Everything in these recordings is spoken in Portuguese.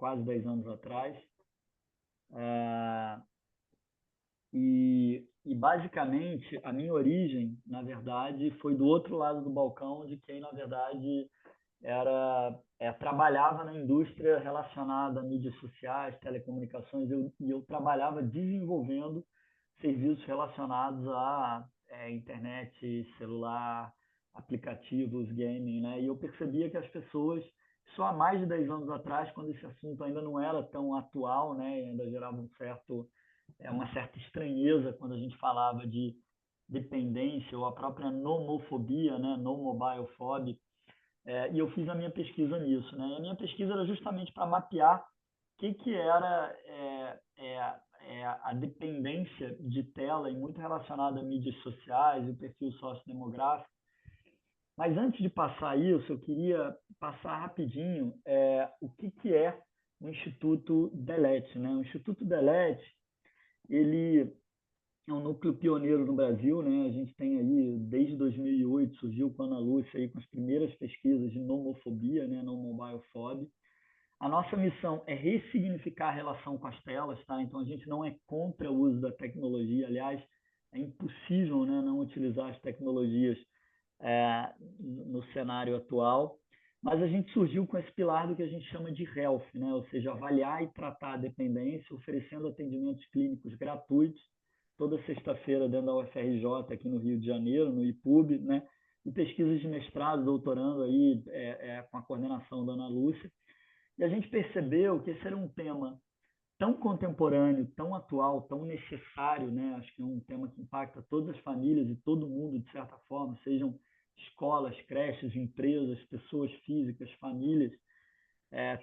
quase 10 anos atrás. É, e basicamente, a minha origem, na verdade, foi do outro lado do balcão de quem, na verdade, trabalhava na indústria relacionada a mídias sociais, telecomunicações, e eu trabalhava desenvolvendo serviços relacionados a internet, celular, aplicativos, gaming, né? E eu percebia que as pessoas, só há mais de 10 anos atrás, quando esse assunto ainda não era tão atual, né? E ainda gerava uma certa estranheza quando a gente falava de dependência ou a própria nomofobia, né? No mobile phobia. E eu fiz a minha pesquisa nisso, né? E a minha pesquisa era justamente para mapear o que era a dependência de tela e muito relacionada a mídias sociais e o perfil sociodemográfico. Mas antes de passar isso, eu queria passar rapidinho o que é o Instituto Delete, né? O Instituto Delete, ele é um núcleo pioneiro no Brasil, né? A gente tem aí, desde 2008, surgiu com a Ana Lúcia aí com as primeiras pesquisas de nomofobia, né? No mobile phobia. A nossa missão é ressignificar a relação com as telas, tá? Então a gente não é contra o uso da tecnologia, aliás, é impossível, né, não utilizar as tecnologias no cenário atual, mas a gente surgiu com esse pilar do que a gente chama de health, né? Ou seja, avaliar e tratar a dependência, oferecendo atendimentos clínicos gratuitos, toda sexta-feira dentro da UFRJ, aqui no Rio de Janeiro, no IPUB, né? E pesquisas de mestrado, doutorando aí, com a coordenação da Ana Lúcia. E a gente percebeu que esse era um tema tão contemporâneo, tão atual, tão necessário, né? Acho que é um tema que impacta todas as famílias e todo mundo, de certa forma, sejam escolas, creches, empresas, pessoas físicas, famílias.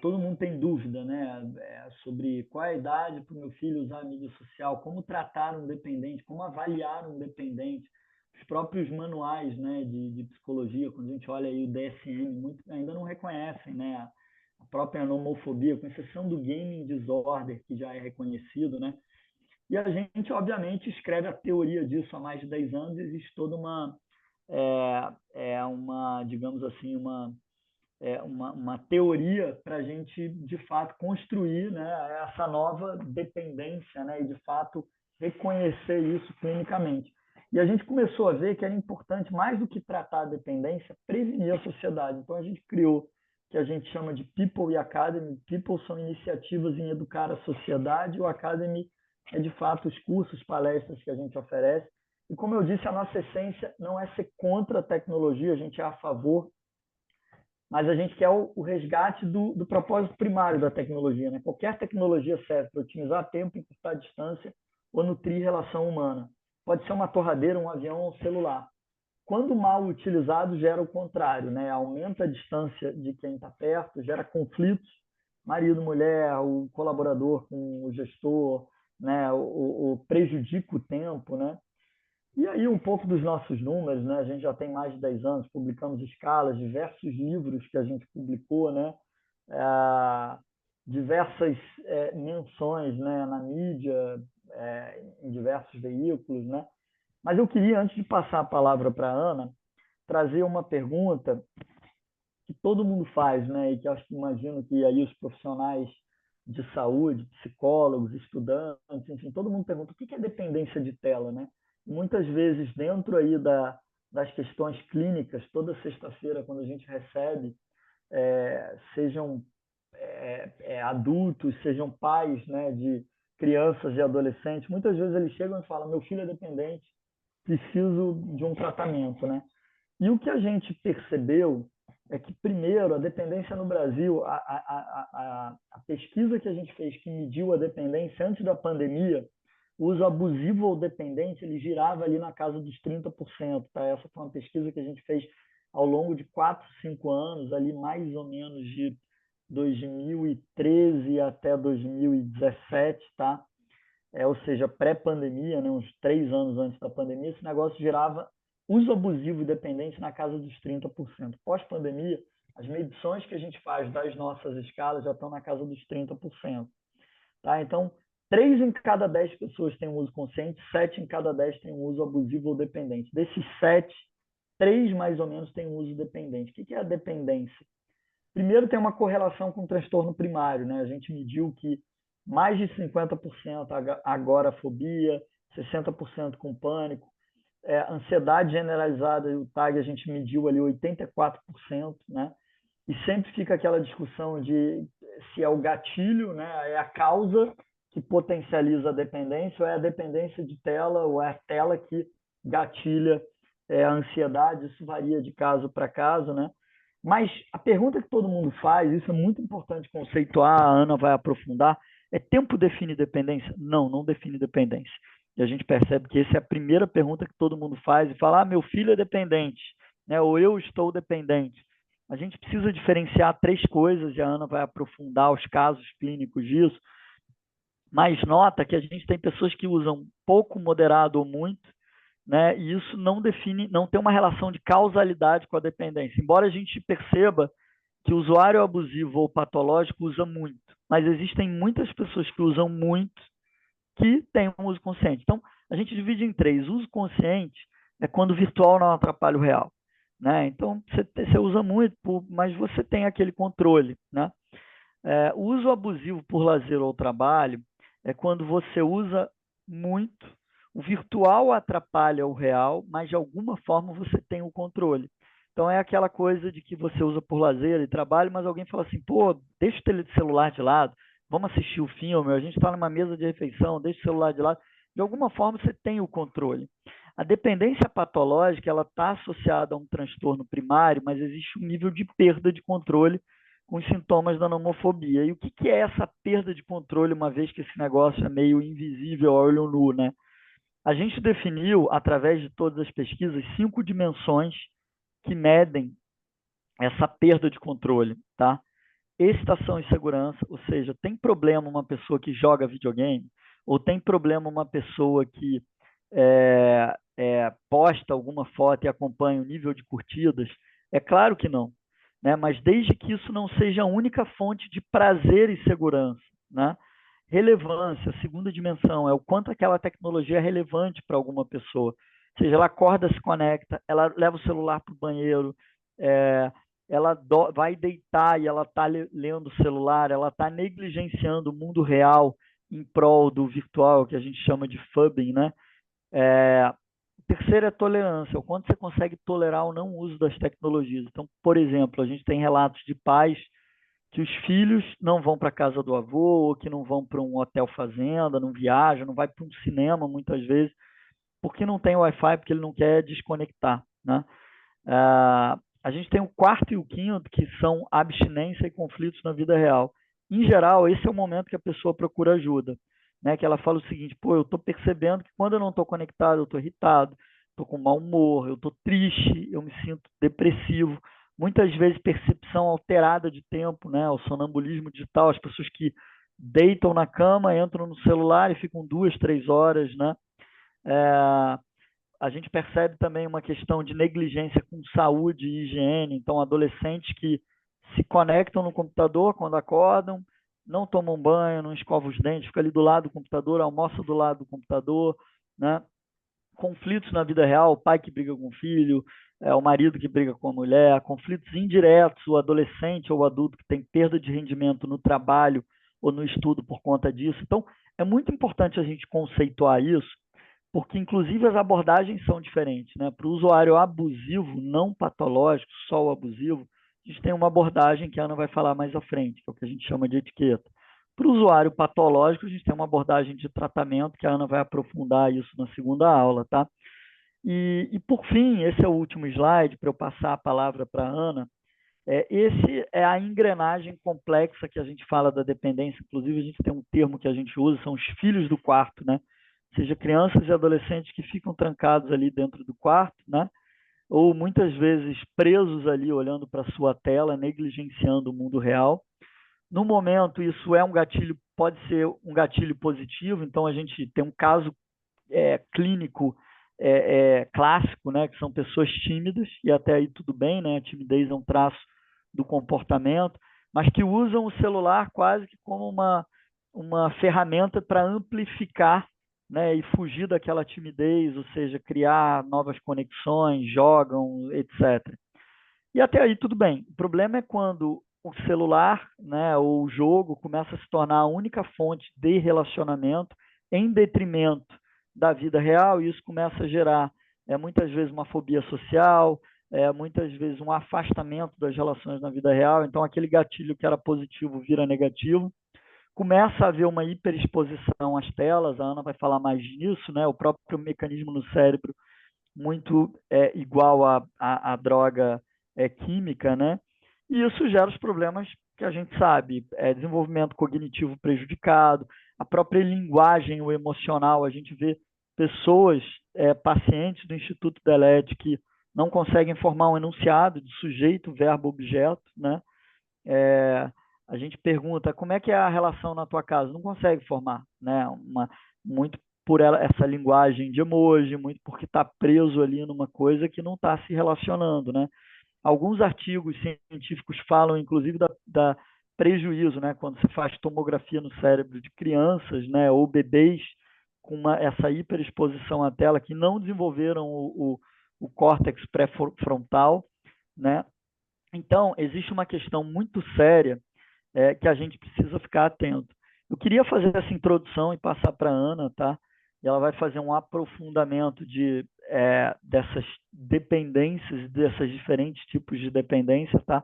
Todo mundo tem dúvida, né? Sobre qual é a idade para o meu filho usar a mídia social, como tratar um dependente, como avaliar um dependente. Os próprios manuais, né, de psicologia, quando a gente olha aí o DSM, muito, ainda não reconhecem, né? A própria nomofobia, com exceção do gaming disorder, que já é reconhecido, né? E a gente, obviamente, escreve a teoria disso há mais de 10 anos, e existe toda digamos assim, uma teoria para a gente, de fato, construir, né, essa nova dependência, né, e, de fato, reconhecer isso clinicamente. E a gente começou a ver que era importante, mais do que tratar a dependência, prevenir a sociedade. Então, a gente criou que a gente chama de People e Academy. People são iniciativas em educar a sociedade, o Academy é, de fato, os cursos, palestras que a gente oferece. E, como eu disse, a nossa essência não é ser contra a tecnologia, a gente é a favor, mas a gente quer o resgate do propósito primário da tecnologia, né? Qualquer tecnologia serve para otimizar tempo, encurtar distância ou nutrir relação humana. Pode ser uma torradeira, um avião ou um celular. Quando mal utilizado, gera o contrário, né? Aumenta a distância de quem está perto, gera conflitos, marido, mulher, o colaborador com o gestor, né? Prejudica o tempo, né? E aí um pouco dos nossos números, né? A gente já tem mais de 10 anos, publicamos escalas, diversos livros que a gente publicou, né? Diversas menções, né? Na mídia, em diversos veículos, né? Mas eu queria, antes de passar a palavra para a Ana, trazer uma pergunta que todo mundo faz, né? E que eu imagino que aí os profissionais de saúde, psicólogos, estudantes, enfim, todo mundo pergunta o que é dependência de tela, né? Muitas vezes, dentro aí das questões clínicas, toda sexta-feira, quando a gente recebe, sejam adultos, sejam pais, né, de crianças e adolescentes, muitas vezes eles chegam e falam: meu filho é dependente, preciso de um tratamento, né? E o que a gente percebeu é que, primeiro, a dependência no Brasil, a pesquisa que a gente fez que mediu a dependência antes da pandemia, o uso abusivo ou dependente, ele girava ali na casa dos 30%. Tá? Essa foi uma pesquisa que a gente fez ao longo de 4, 5 anos, ali mais ou menos de 2013 até 2017, tá? Ou seja, pré-pandemia, né, uns 3 anos antes da pandemia, esse negócio girava uso abusivo e dependente na casa dos 30%. Pós-pandemia, as medições que a gente faz das nossas escalas já estão na casa dos 30%. Tá? Então, 3 em cada 10 pessoas têm um uso consciente, 7 em cada 10 têm um uso abusivo ou dependente. Desses 7, 3 mais ou menos têm um uso dependente. O que é a dependência? Primeiro, tem uma correlação com o transtorno primário, né? A gente mediu que mais de 50% agorafobia, 60% com pânico, ansiedade generalizada e o TAG a gente mediu ali 84%, né? E sempre fica aquela discussão de se é o gatilho, né? É a causa que potencializa a dependência, ou é a dependência de tela, ou é a tela que gatilha a ansiedade. Isso varia de caso para caso, né? Mas a pergunta que todo mundo faz, isso é muito importante conceituar, a Ana vai aprofundar, é tempo define dependência? Não, não define dependência. E a gente percebe que essa é a primeira pergunta que todo mundo faz e fala, meu filho é dependente, né? Ou eu estou dependente. A gente precisa diferenciar três coisas, e a Ana vai aprofundar os casos clínicos disso, mas nota que a gente tem pessoas que usam pouco, moderado ou muito, né? E isso não define, não tem uma relação de causalidade com a dependência. Embora a gente perceba que o usuário abusivo ou patológico usa muito, mas existem muitas pessoas que usam muito que têm um uso consciente. Então, a gente divide em três. Uso consciente é quando o virtual não atrapalha o real, né? Então, você usa muito, mas você tem aquele controle, né? O uso abusivo por lazer ou trabalho é quando você usa muito, o virtual atrapalha o real, mas de alguma forma você tem o controle. Então é aquela coisa de que você usa por lazer e trabalho, mas alguém fala assim, pô, deixa o celular de lado, vamos assistir o filme, a gente está numa mesa de refeição, deixa o celular de lado. De alguma forma você tem o controle. A dependência patológica ela está associada a um transtorno primário, mas existe um nível de perda de controle com os sintomas da nomofobia. E o que é essa perda de controle, uma vez que esse negócio é meio invisível a olho nu, né? A gente definiu, através de todas as pesquisas, 5 dimensões que medem essa perda de controle, tá? Excitação e segurança, ou seja, tem problema uma pessoa que joga videogame, ou tem problema uma pessoa que posta alguma foto e acompanha o nível de curtidas? É claro que não, né? Mas desde que isso não seja a única fonte de prazer e segurança, né? Relevância, a segunda dimensão, é o quanto aquela tecnologia é relevante para alguma pessoa. Ou seja, ela acorda, se conecta, ela leva o celular para o banheiro, é, ela vai deitar e ela está lendo o celular, ela está negligenciando o mundo real em prol do virtual, que a gente chama de fubbing, né? Terceiro é tolerância, o quanto você consegue tolerar o não uso das tecnologias. Então, por exemplo, a gente tem relatos de pais que os filhos não vão para a casa do avô, ou que não vão para um hotel fazenda, não viajam, não vai para um cinema muitas vezes, porque não tem Wi-Fi, porque ele não quer desconectar, né? A gente tem o quarto e o quinto, que são abstinência e conflitos na vida real. Em geral, esse é o momento que a pessoa procura ajuda, né? Que ela fala o seguinte, pô, eu estou percebendo que quando eu não estou conectado, eu estou irritado, estou com mau humor, eu estou triste, eu me sinto depressivo. Muitas vezes percepção alterada de tempo, né? O sonambulismo digital, as pessoas que deitam na cama, entram no celular e ficam 2, 3 horas, né? É, a gente percebe também uma questão de negligência com saúde e higiene. Então, adolescentes que se conectam no computador quando acordam, não tomam banho, não escovam os dentes, fica ali do lado do computador, almoça do lado do computador, né? Conflitos na vida real, o pai que briga com o filho, o marido que briga com a mulher, conflitos indiretos, o adolescente ou o adulto que tem perda de rendimento no trabalho ou no estudo por conta disso. Então, é muito importante a gente conceituar isso, porque inclusive as abordagens são diferentes, né? Para o usuário abusivo, não patológico, só o abusivo, a gente tem uma abordagem que a Ana vai falar mais à frente, que é o que a gente chama de etiqueta. Para o usuário patológico, a gente tem uma abordagem de tratamento, que a Ana vai aprofundar isso na segunda aula, tá? E por fim, esse é o último slide, para eu passar a palavra para a Ana. Esse é a engrenagem complexa que a gente fala da dependência. Inclusive, a gente tem um termo que a gente usa, são os filhos do quarto, né? Ou seja, crianças e adolescentes que ficam trancados ali dentro do quarto, né? Ou muitas vezes presos ali olhando para a sua tela, negligenciando o mundo real. No momento, isso é um gatilho, pode ser um gatilho positivo, então a gente tem um caso clínico clássico, né, que são pessoas tímidas, e até aí tudo bem, né, a timidez é um traço do comportamento, mas que usam o celular quase que como uma ferramenta para amplificar, né, e fugir daquela timidez, ou seja, criar novas conexões, jogam, etc. E até aí tudo bem. O problema é quando o celular, né, ou o jogo começa a se tornar a única fonte de relacionamento em detrimento da vida real, e isso começa a gerar muitas vezes uma fobia social, muitas vezes um afastamento das relações na vida real. Então aquele gatilho que era positivo vira negativo. Começa a haver uma hiperexposição às telas, a Ana vai falar mais disso, né? O próprio mecanismo no cérebro muito igual à droga química, né? E isso gera os problemas que a gente sabe, desenvolvimento cognitivo prejudicado, a própria linguagem, o emocional, a gente vê pessoas, pacientes do Instituto Deled que não conseguem formar um enunciado de sujeito, verbo, objeto, né? A gente pergunta como é que é a relação na tua casa, não consegue formar, né? Muito por essa linguagem de emoji, muito porque está preso ali numa coisa que não está se relacionando, né? Alguns artigos científicos falam, inclusive, da prejuízo, né? Quando você faz tomografia no cérebro de crianças, né? Ou bebês com essa hiperexposição à tela que não desenvolveram o córtex pré-frontal, né? Então, existe uma questão muito séria que a gente precisa ficar atento. Eu queria fazer essa introdução e passar para a Ana, tá? E ela vai fazer um aprofundamento dessas dependências, desses diferentes tipos de dependência, tá?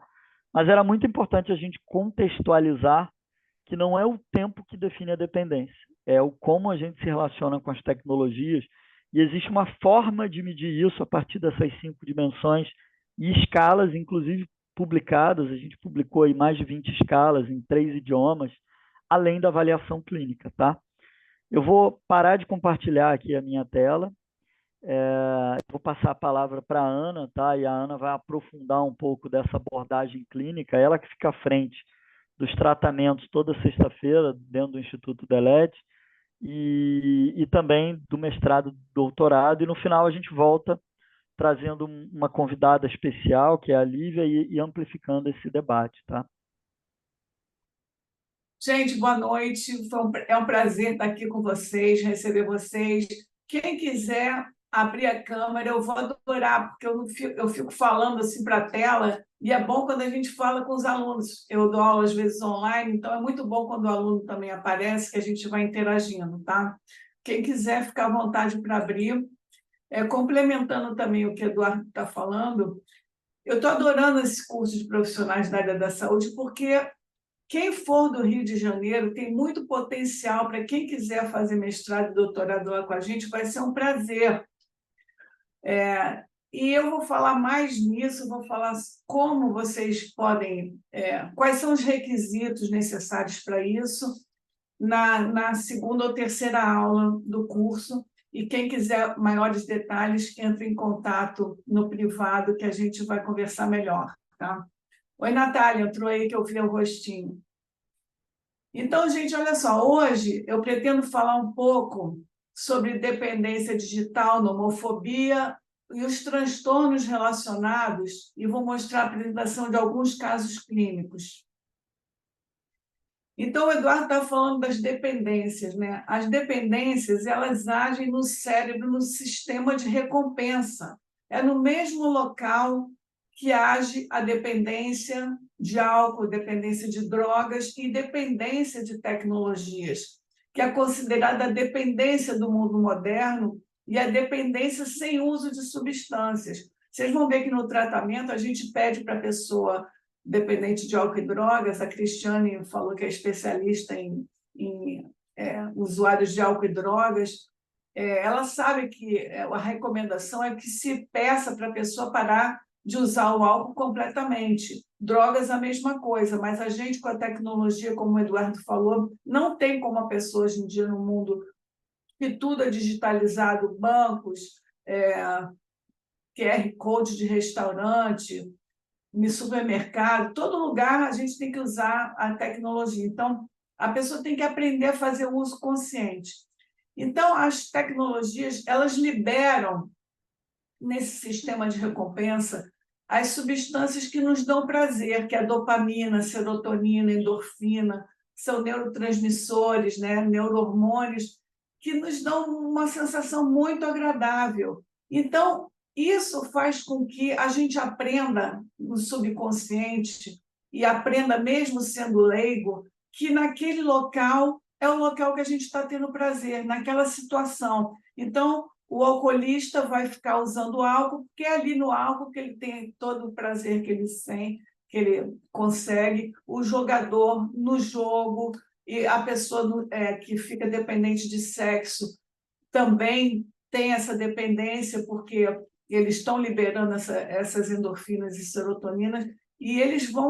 Mas era muito importante a gente contextualizar que não é o tempo que define a dependência, é o como a gente se relaciona com as tecnologias, e existe uma forma de medir isso a partir dessas 5 dimensões e escalas, inclusive publicadas. A gente publicou aí mais de 20 escalas em 3 idiomas, além da avaliação clínica, tá? Eu vou parar de compartilhar aqui a minha tela, vou passar a palavra para a Ana, tá? E a Ana vai aprofundar um pouco dessa abordagem clínica, ela que fica à frente dos tratamentos toda sexta-feira dentro do Instituto Deled e também do mestrado, doutorado, e no final a gente volta trazendo uma convidada especial, que é a Lívia, e amplificando esse debate, tá? Gente, boa noite. É um prazer estar aqui com vocês, receber vocês. Quem quiser abrir a câmera, eu vou adorar, porque eu fico falando assim para a tela, e é bom quando a gente fala com os alunos. Eu dou aula às vezes online, então é muito bom quando o aluno também aparece, que a gente vai interagindo, tá? Quem quiser ficar à vontade para abrir. Complementando também o que o Eduardo está falando, eu estou adorando esse curso de profissionais da área da saúde, porque quem for do Rio de Janeiro tem muito potencial. Para quem quiser fazer mestrado e doutorado lá com a gente, vai ser um prazer. E eu vou falar mais nisso, vou falar como vocês podem, quais são os requisitos necessários para isso, na segunda ou terceira aula do curso. E quem quiser maiores detalhes, entre em contato no privado, que a gente vai conversar melhor. Tá? Oi, Natália, entrou aí que eu vi o rostinho. Então, gente, olha só, hoje eu pretendo falar um pouco sobre dependência digital, nomofobia e os transtornos relacionados, e vou mostrar a apresentação de alguns casos clínicos. Então, o Eduardo está falando das dependências, né? As dependências, elas agem no cérebro, no sistema de recompensa. É no mesmo local que age a dependência de álcool, dependência de drogas e dependência de tecnologias, que é considerada a dependência do mundo moderno e a dependência sem uso de substâncias. Vocês vão ver que no tratamento a gente pede para a pessoa dependente de álcool e drogas, a Cristiane falou que é especialista em usuários de álcool e drogas, ela sabe que a recomendação é que se peça para a pessoa parar de usar o álcool completamente. Drogas, a mesma coisa, mas a gente, com a tecnologia, como o Eduardo falou, não tem como a pessoa, hoje em dia, no mundo que tudo é digitalizado, bancos, QR Code de restaurante, no supermercado, todo lugar a gente tem que usar a tecnologia. Então, a pessoa tem que aprender a fazer o uso consciente. Então, as tecnologias, elas liberam, nesse sistema de recompensa, as substâncias que nos dão prazer, que é a dopamina, a serotonina, a endorfina, são neurotransmissores, né? Neurohormônios, que nos dão uma sensação muito agradável. Então, isso faz com que a gente aprenda no subconsciente e aprenda, mesmo sendo leigo, que naquele local é o local que a gente está tendo prazer, naquela situação. Então, o alcoolista vai ficar usando álcool, porque é ali no álcool que ele tem todo o prazer que ele tem, que ele consegue. O jogador no jogo, e a pessoa que fica dependente de sexo também tem essa dependência, porque eles estão liberando essas endorfinas e serotoninas, e eles vão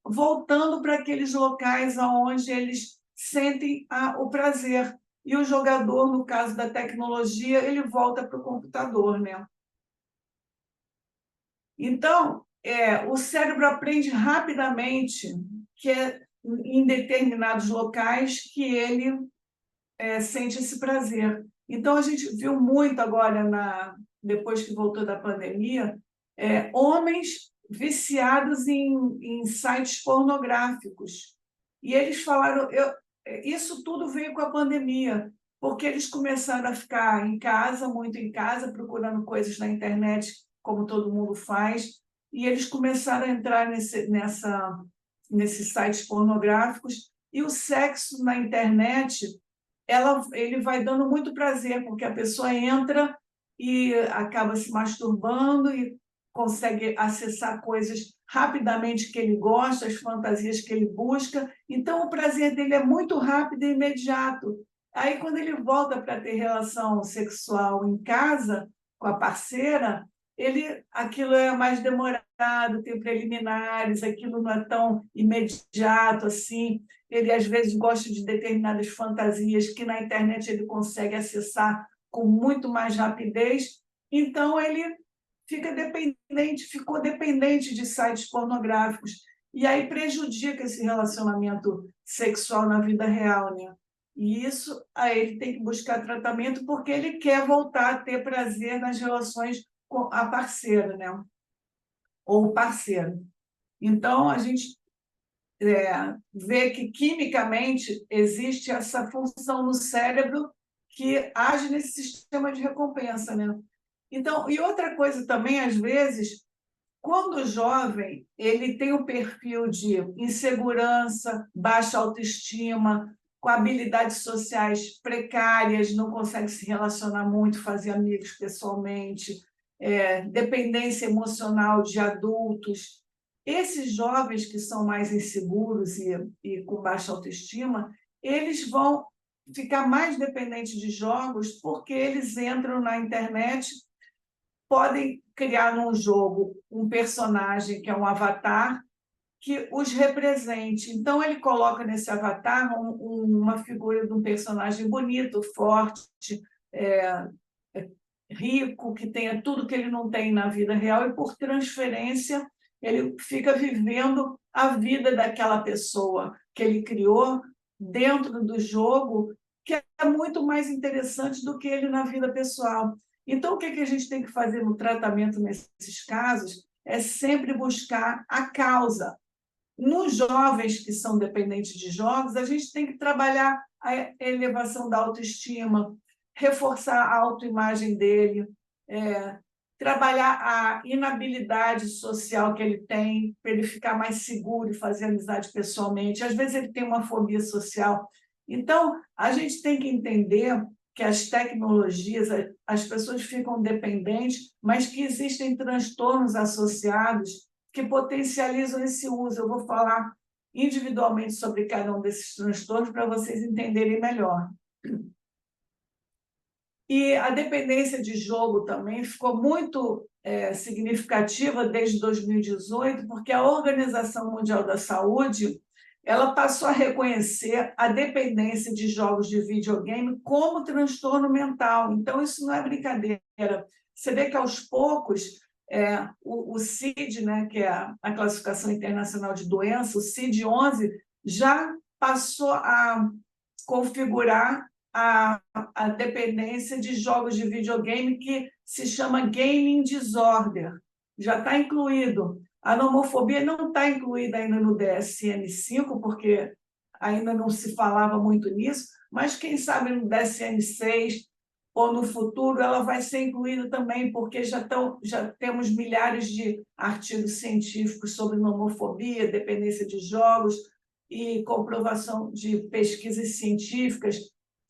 voltando para aqueles locais onde eles sentem o prazer. E o jogador, no caso da tecnologia, ele volta para o computador, né? Então, o cérebro aprende rapidamente que é em determinados locais que ele sente esse prazer. Então, a gente viu muito agora, depois que voltou da pandemia, homens viciados em sites pornográficos. E eles falaram, isso tudo veio com a pandemia, porque eles começaram a ficar em casa, muito em casa, procurando coisas na internet, como todo mundo faz, e eles começaram a entrar nesses sites pornográficos, e o sexo na internet ele vai dando muito prazer, porque a pessoa entra e acaba se masturbando e consegue acessar coisas rapidamente que ele gosta, as fantasias que ele busca. Então, o prazer dele é muito rápido e imediato. Aí, quando ele volta para ter relação sexual em casa, com a parceira, aquilo é mais demorado, tem preliminares, aquilo não é tão imediato assim. Ele, às vezes, gosta de determinadas fantasias que na internet ele consegue acessar com muito mais rapidez. Então, ele ficou dependente de sites pornográficos. E aí prejudica esse relacionamento sexual na vida real, né? E isso, aí ele tem que buscar tratamento porque ele quer voltar a ter prazer nas relações com a parceira, né? Ou o parceiro. Então, a gente vê que quimicamente existe essa função no cérebro que age nesse sistema de recompensa, né? Então, e outra coisa também, às vezes, quando o jovem ele tem um perfil de insegurança, baixa autoestima, com habilidades sociais precárias, não consegue se relacionar muito, fazer amigos pessoalmente, dependência emocional de adultos. Esses jovens que são mais inseguros e com baixa autoestima, eles vão ficar mais dependentes de jogos porque eles entram na internet, podem criar num jogo um personagem que é um avatar que os represente. Então, ele coloca nesse avatar uma figura de um personagem bonito, forte, é, rico, que tenha tudo que ele não tem na vida real, e, por transferência, ele fica vivendo a vida daquela pessoa que ele criou dentro do jogo, que é muito mais interessante do que ele na vida pessoal. Então, o que a gente tem que fazer no tratamento nesses casos é sempre buscar a causa. Nos jovens que são dependentes de jogos, a gente tem que trabalhar a elevação da autoestima, reforçar a autoimagem dele, trabalhar a inabilidade social que ele tem, para ele ficar mais seguro e fazer amizade pessoalmente. Às vezes ele tem uma fobia social. Então, a gente tem que entender que as tecnologias, as pessoas ficam dependentes, mas que existem transtornos associados que potencializam esse uso. Eu vou falar individualmente sobre cada um desses transtornos para vocês entenderem melhor. E a dependência de jogo também ficou muito significativa desde 2018, porque a Organização Mundial da Saúde ela passou a reconhecer a dependência de jogos de videogame como transtorno mental. Então, isso não é brincadeira. Você vê que, aos poucos, o CID, né, que é a Classificação Internacional de Doença, o CID-11, já passou a configurar a dependência de jogos de videogame, que se chama gaming disorder. Já está incluído. A nomofobia não está incluída ainda no DSM-5, porque ainda não se falava muito nisso, mas quem sabe no DSM-6 ou no futuro, ela vai ser incluída também, porque já temos milhares de artigos científicos sobre nomofobia, dependência de jogos e comprovação de pesquisas científicas,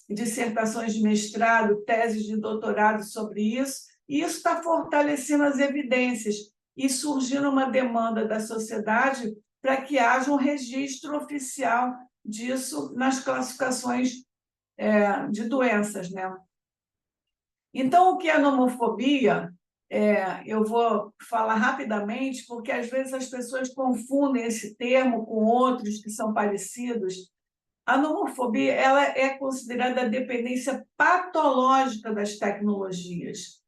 dissertações de mestrado, teses de doutorado sobre isso, e isso está fortalecendo as evidências e surgindo uma demanda da sociedade para que haja um registro oficial disso nas classificações de doenças, né? Então, o que é a nomofobia? Eu vou falar rapidamente, porque às vezes as pessoas confundem esse termo com outros que são parecidos. A nomofobia ela é considerada a dependência patológica das tecnologias.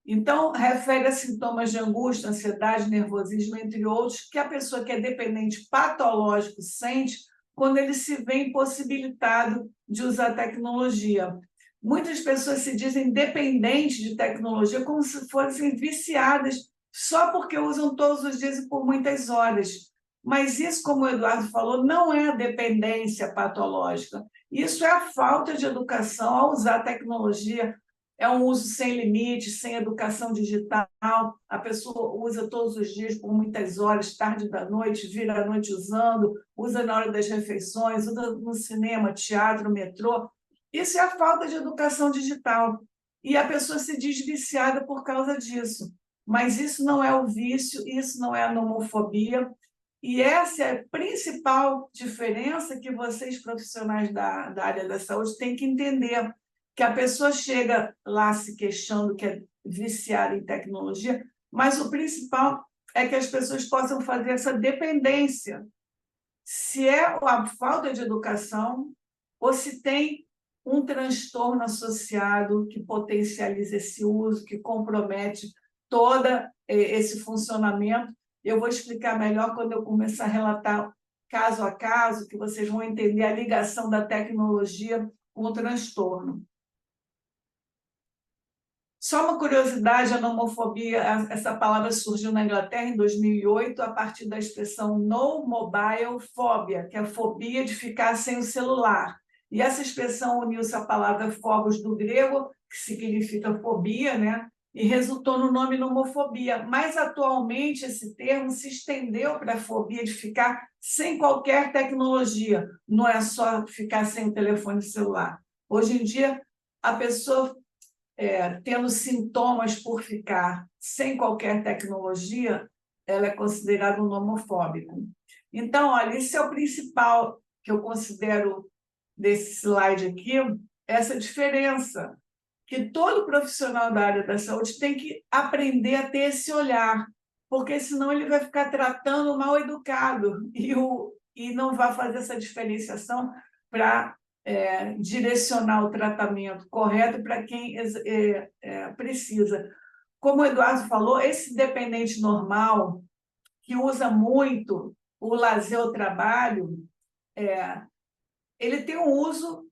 Então, refere a sintomas de angústia, ansiedade, nervosismo, entre outros, que a pessoa que é dependente patológico sente quando ele se vê impossibilitado de usar tecnologia. Muitas pessoas se dizem dependentes de tecnologia como se fossem viciadas só porque usam todos os dias e por muitas horas. Mas isso, como o Eduardo falou, não é a dependência patológica. Isso é a falta de educação ao usar a tecnologia. É um uso sem limite, sem educação digital. A pessoa usa todos os dias por muitas horas, tarde da noite, vira à noite usando, usa na hora das refeições, usa no cinema, teatro, metrô. Isso é a falta de educação digital. E a pessoa se diz viciada por causa disso. Mas isso não é o vício, isso não é a nomofobia. E essa é a principal diferença que vocês, profissionais da área da saúde, têm que entender. Que a pessoa chega lá se queixando que é viciada em tecnologia, mas o principal é que as pessoas possam fazer essa dependência. Se é a falta de educação ou se tem um transtorno associado que potencializa esse uso, que compromete todo esse funcionamento. Eu vou explicar melhor quando eu começar a relatar caso a caso, que vocês vão entender a ligação da tecnologia com o transtorno. Só uma curiosidade, a nomofobia, essa palavra surgiu na Inglaterra em 2008, a partir da expressão no mobile phobia, que é a fobia de ficar sem o celular. E essa expressão uniu-se à palavra phobos do grego, que significa fobia, né? E resultou no nome nomofobia. Mas, atualmente, esse termo se estendeu para a fobia de ficar sem qualquer tecnologia. Não é só ficar sem o telefone celular. Hoje em dia, a pessoa tendo sintomas por ficar sem qualquer tecnologia, ela é considerada um nomofóbico. Então, olha, isso é o principal que eu considero desse slide aqui, essa diferença, que todo profissional da área da saúde tem que aprender a ter esse olhar, porque senão ele vai ficar tratando o mal educado e não vai fazer essa diferenciação para direcionar o tratamento correto para quem precisa. Como o Eduardo falou, esse dependente normal, que usa muito o lazer, o trabalho, ele tem um uso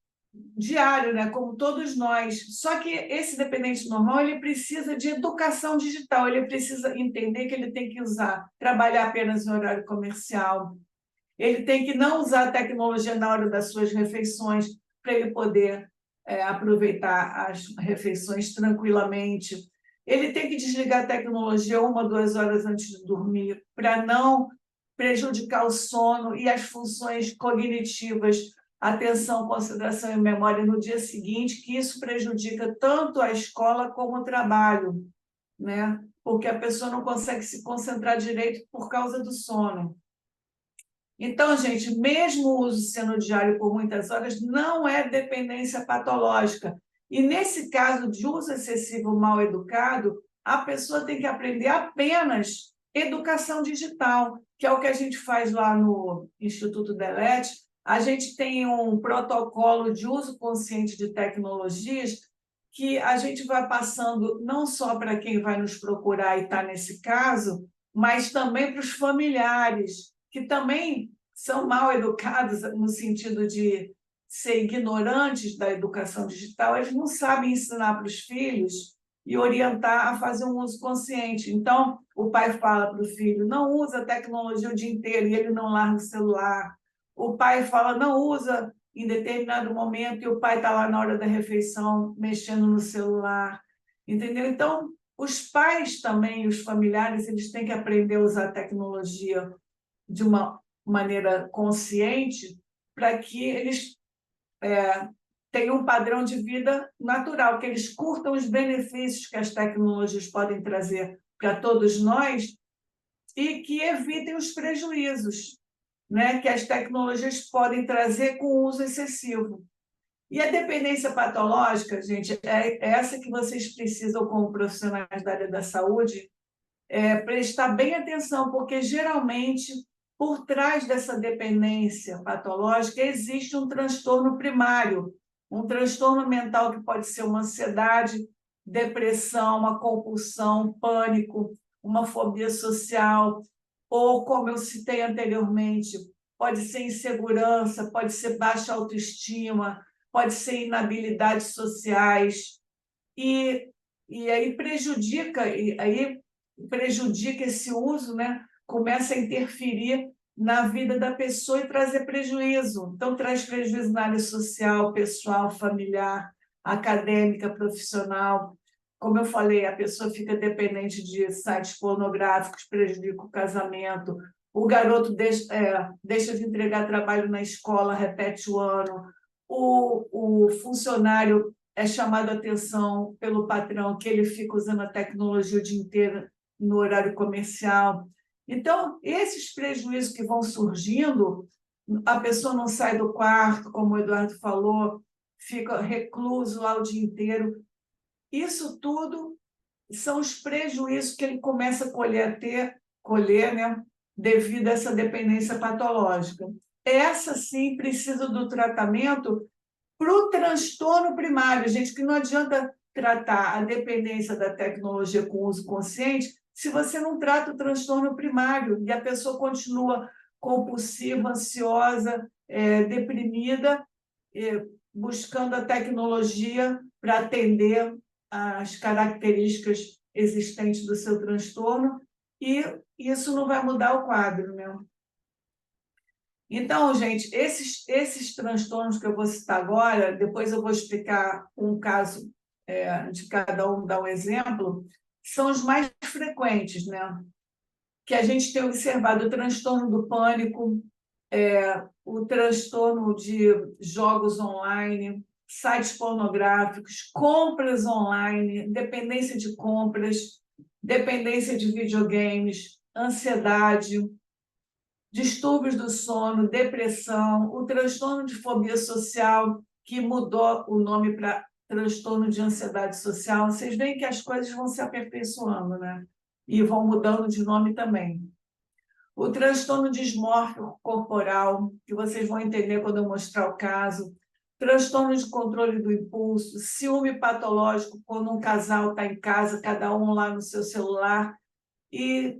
diário, né? Como todos nós. Só que esse dependente normal, ele precisa de educação digital, ele precisa entender que ele tem que trabalhar apenas em horário comercial, ele tem que não usar a tecnologia na hora das suas refeições para ele poder aproveitar as refeições tranquilamente. Ele tem que desligar a tecnologia 1, 2 horas antes de dormir para não prejudicar o sono e as funções cognitivas, atenção, concentração e memória no dia seguinte, que isso prejudica tanto a escola como o trabalho, né? Porque a pessoa não consegue se concentrar direito por causa do sono. Então, gente, mesmo o uso sendo diário por muitas horas, não é dependência patológica. E nesse caso de uso excessivo mal educado, a pessoa tem que aprender apenas educação digital, que é o que a gente faz lá no Instituto Delete. A gente tem um protocolo de uso consciente de tecnologias que a gente vai passando não só para quem vai nos procurar e está nesse caso, mas também para os familiares, que também são mal educados no sentido de ser ignorantes da educação digital, eles não sabem ensinar para os filhos e orientar a fazer um uso consciente. Então, o pai fala para o filho, não usa a tecnologia o dia inteiro, e ele não larga o celular. O pai fala, não usa em determinado momento e o pai está lá na hora da refeição mexendo no celular, entendeu? Então, os pais também, os familiares, eles têm que aprender a usar a tecnologia de uma maneira consciente para que eles tenham um padrão de vida natural, que eles curtam os benefícios que as tecnologias podem trazer para todos nós e que evitem os prejuízos, né, que as tecnologias podem trazer com o uso excessivo. E a dependência patológica, gente, é essa que vocês precisam, como profissionais da área da saúde, prestar bem atenção, porque geralmente, por trás dessa dependência patológica, existe um transtorno primário, um transtorno mental que pode ser uma ansiedade, depressão, uma compulsão, pânico, uma fobia social, ou, como eu citei anteriormente, pode ser insegurança, pode ser baixa autoestima, pode ser inabilidades sociais, e aí prejudica esse uso, né? Começa a interferir na vida da pessoa e trazer prejuízo. Então, traz prejuízo na área social, pessoal, familiar, acadêmica, profissional. Como eu falei, a pessoa fica dependente de sites pornográficos, prejudica o casamento, o garoto deixa de entregar trabalho na escola, repete o ano, o funcionário é chamado a atenção pelo patrão que ele fica usando a tecnologia o dia inteiro no horário comercial. Então, esses prejuízos que vão surgindo, a pessoa não sai do quarto, como o Eduardo falou, fica recluso lá o dia inteiro. Isso tudo são os prejuízos que ele começa a colher, né, devido a essa dependência patológica. Essa, sim, precisa do tratamento para o transtorno primário, gente, que não adianta tratar a dependência da tecnologia com uso consciente se você não trata o transtorno primário e a pessoa continua compulsiva, ansiosa, deprimida, buscando a tecnologia para atender às características existentes do seu transtorno, e isso não vai mudar o quadro, né? Então, gente, esses transtornos que eu vou citar agora, depois eu vou explicar um caso de cada um, dar um exemplo, são os mais frequentes, né? Que a gente tem observado: o transtorno do pânico, o transtorno de jogos online, sites pornográficos, compras online, dependência de compras, dependência de videogames, ansiedade, distúrbios do sono, depressão, o transtorno de fobia social, que mudou o nome para transtorno de ansiedade social. Vocês veem que as coisas vão se aperfeiçoando, né? E vão mudando de nome também. O transtorno dismórfico corporal, que vocês vão entender quando eu mostrar o caso. Transtorno de controle do impulso, ciúme patológico, quando um casal está em casa, cada um lá no seu celular, e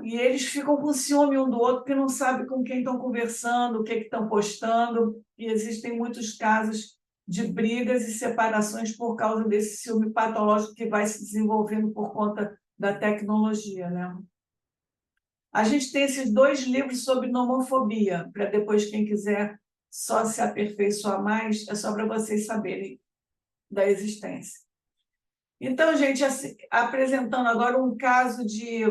eles ficam com ciúme um do outro, porque não sabem com quem estão conversando, o que estão postando, e existem muitos casos de brigas e separações por causa desse ciúme patológico que vai se desenvolvendo por conta da tecnologia, né? A gente tem esses 2 livros sobre nomofobia, para depois, quem quiser só se aperfeiçoar mais, é só para vocês saberem da existência. Então, gente, assim, apresentando agora um caso de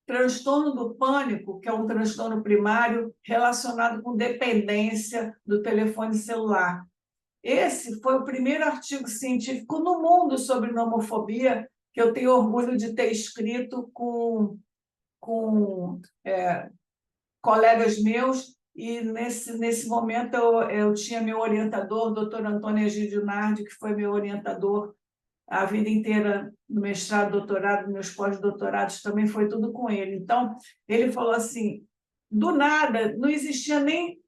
transtorno do pânico, que é um transtorno primário relacionado com dependência do telefone celular. Esse foi o primeiro artigo científico no mundo sobre nomofobia, que eu tenho orgulho de ter escrito com colegas meus, e nesse momento eu tinha meu orientador, o doutor Antônio Egídio Nardi, que foi meu orientador a vida inteira, no mestrado, doutorado, meus pós-doutorados também foi tudo com ele. Então, ele falou assim, do nada, não existia nem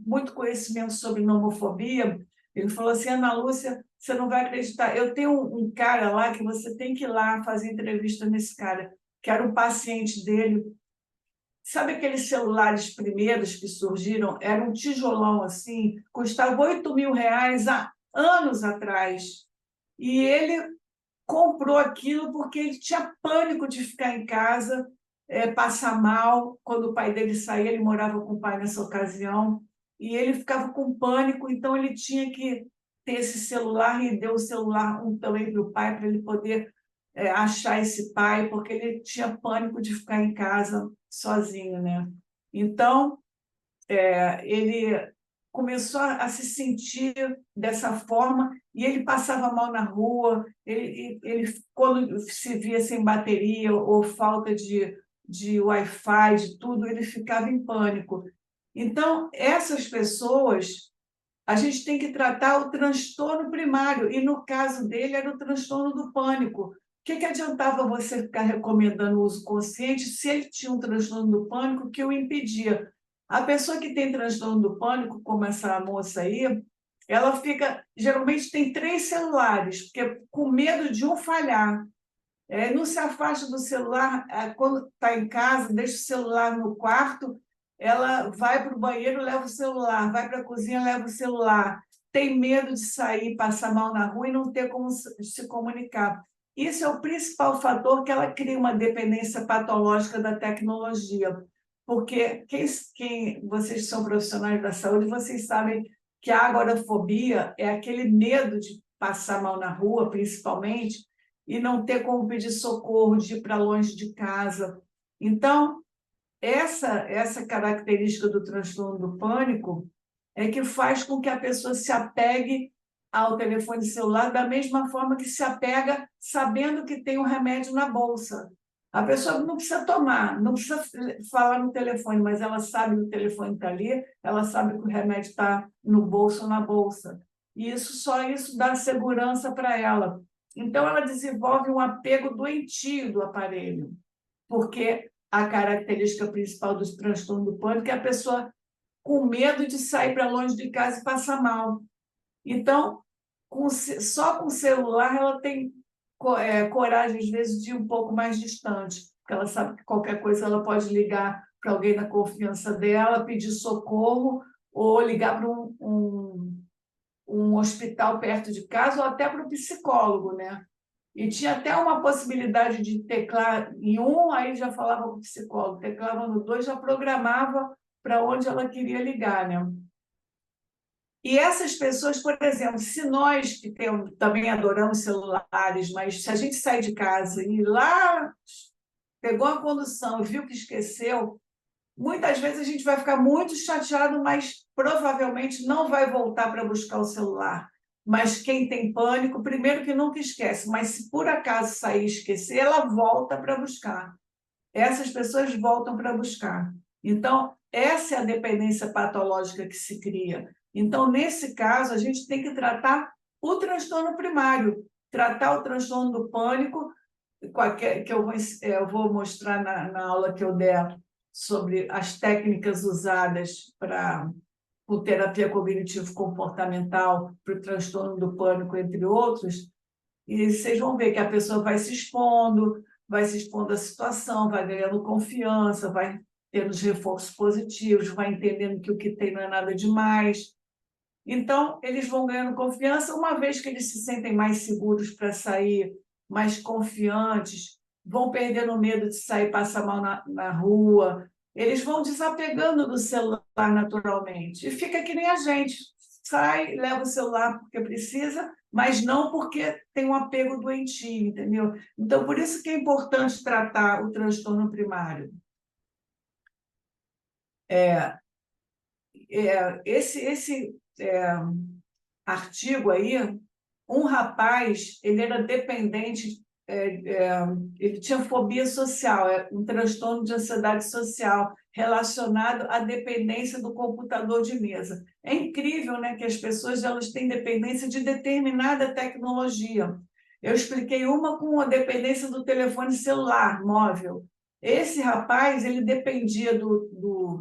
muito conhecimento sobre nomofobia. Ele falou assim: Ana Lúcia, você não vai acreditar, eu tenho um cara lá que você tem que ir lá fazer entrevista nesse cara, que era um paciente dele. Sabe aqueles celulares primeiros que surgiram? Era um tijolão assim, custava R$ 8.000 há anos atrás. E ele comprou aquilo porque ele tinha pânico de ficar em casa, passar mal. Quando o pai dele saía, ele morava com o pai nessa ocasião, e ele ficava com pânico, então ele tinha que ter esse celular e deu o celular também para o pai, para ele poder achar esse pai, porque ele tinha pânico de ficar em casa sozinho, né? Então, ele começou a se sentir dessa forma e ele passava mal na rua, ele quando se via sem bateria ou falta de Wi-Fi, de tudo, ele ficava em pânico. Então, essas pessoas, a gente tem que tratar o transtorno primário, e no caso dele era o transtorno do pânico. O que adiantava você ficar recomendando o uso consciente se ele tinha um transtorno do pânico que o impedia? A pessoa que tem transtorno do pânico, como essa moça aí, ela fica, geralmente tem 3 celulares, porque com medo de um falhar. Não se afasta do celular, quando está em casa, deixa o celular no quarto, ela vai para o banheiro, leva o celular, vai para a cozinha, leva o celular. Tem medo de sair, passar mal na rua e não ter como se comunicar. Isso é o principal fator que ela cria uma dependência patológica da tecnologia. Porque vocês são profissionais da saúde, vocês sabem que a agorafobia é aquele medo de passar mal na rua, principalmente, e não ter como pedir socorro, de ir para longe de casa. Então, essa característica do transtorno do pânico é que faz com que a pessoa se apegue ao telefone celular da mesma forma que se apega sabendo que tem um remédio na bolsa. A pessoa não precisa tomar, não precisa falar no telefone, mas ela sabe que o telefone está ali, ela sabe que o remédio está no bolso ou na bolsa. E só isso dá segurança para ela. Então, ela desenvolve um apego doentio do aparelho, porque a característica principal do transtorno do pânico é a pessoa com medo de sair para longe de casa e passar mal. Então, só com o celular, ela tem coragem, às vezes, de ir um pouco mais distante, porque ela sabe que qualquer coisa ela pode ligar para alguém da confiança dela, pedir socorro, ou ligar para um hospital perto de casa, ou até para o psicólogo, né? E tinha até uma possibilidade de teclar em um, aí já falava com o psicólogo, teclava no 2, já programava para onde ela queria ligar, né? E essas pessoas, por exemplo, se nós que também adoramos celulares, mas se a gente sai de casa e lá pegou a condução e viu que esqueceu, muitas vezes a gente vai ficar muito chateado, mas provavelmente não vai voltar para buscar o celular. Mas quem tem pânico, primeiro que nunca esquece, mas se por acaso sair e esquecer, ela volta para buscar. Essas pessoas voltam para buscar. Então, essa é a dependência patológica que se cria. Então, nesse caso, a gente tem que tratar o transtorno primário, tratar o transtorno do pânico, que eu vou mostrar na aula que eu der sobre as técnicas usadas para por terapia cognitivo-comportamental para o transtorno do pânico, entre outros, e vocês vão ver que a pessoa vai se expondo à situação, vai ganhando confiança, vai tendo os reforços positivos, vai entendendo que o que tem não é nada demais. Então, eles vão ganhando confiança, uma vez que eles se sentem mais seguros para sair, mais confiantes, vão perdendo o medo de sair e passar mal na rua, eles vão desapegando do celular naturalmente. E fica que nem a gente, sai, leva o celular porque precisa, mas não porque tem um apego doentio, entendeu? Então, por isso que é importante tratar o transtorno primário. Esse artigo aí, um rapaz, ele era dependente, ele tinha fobia social, um transtorno de ansiedade social relacionado à dependência do computador de mesa. É incrível, né, que as pessoas elas têm dependência de determinada tecnologia. Eu expliquei uma com a dependência do telefone celular, móvel. Esse rapaz, ele dependia do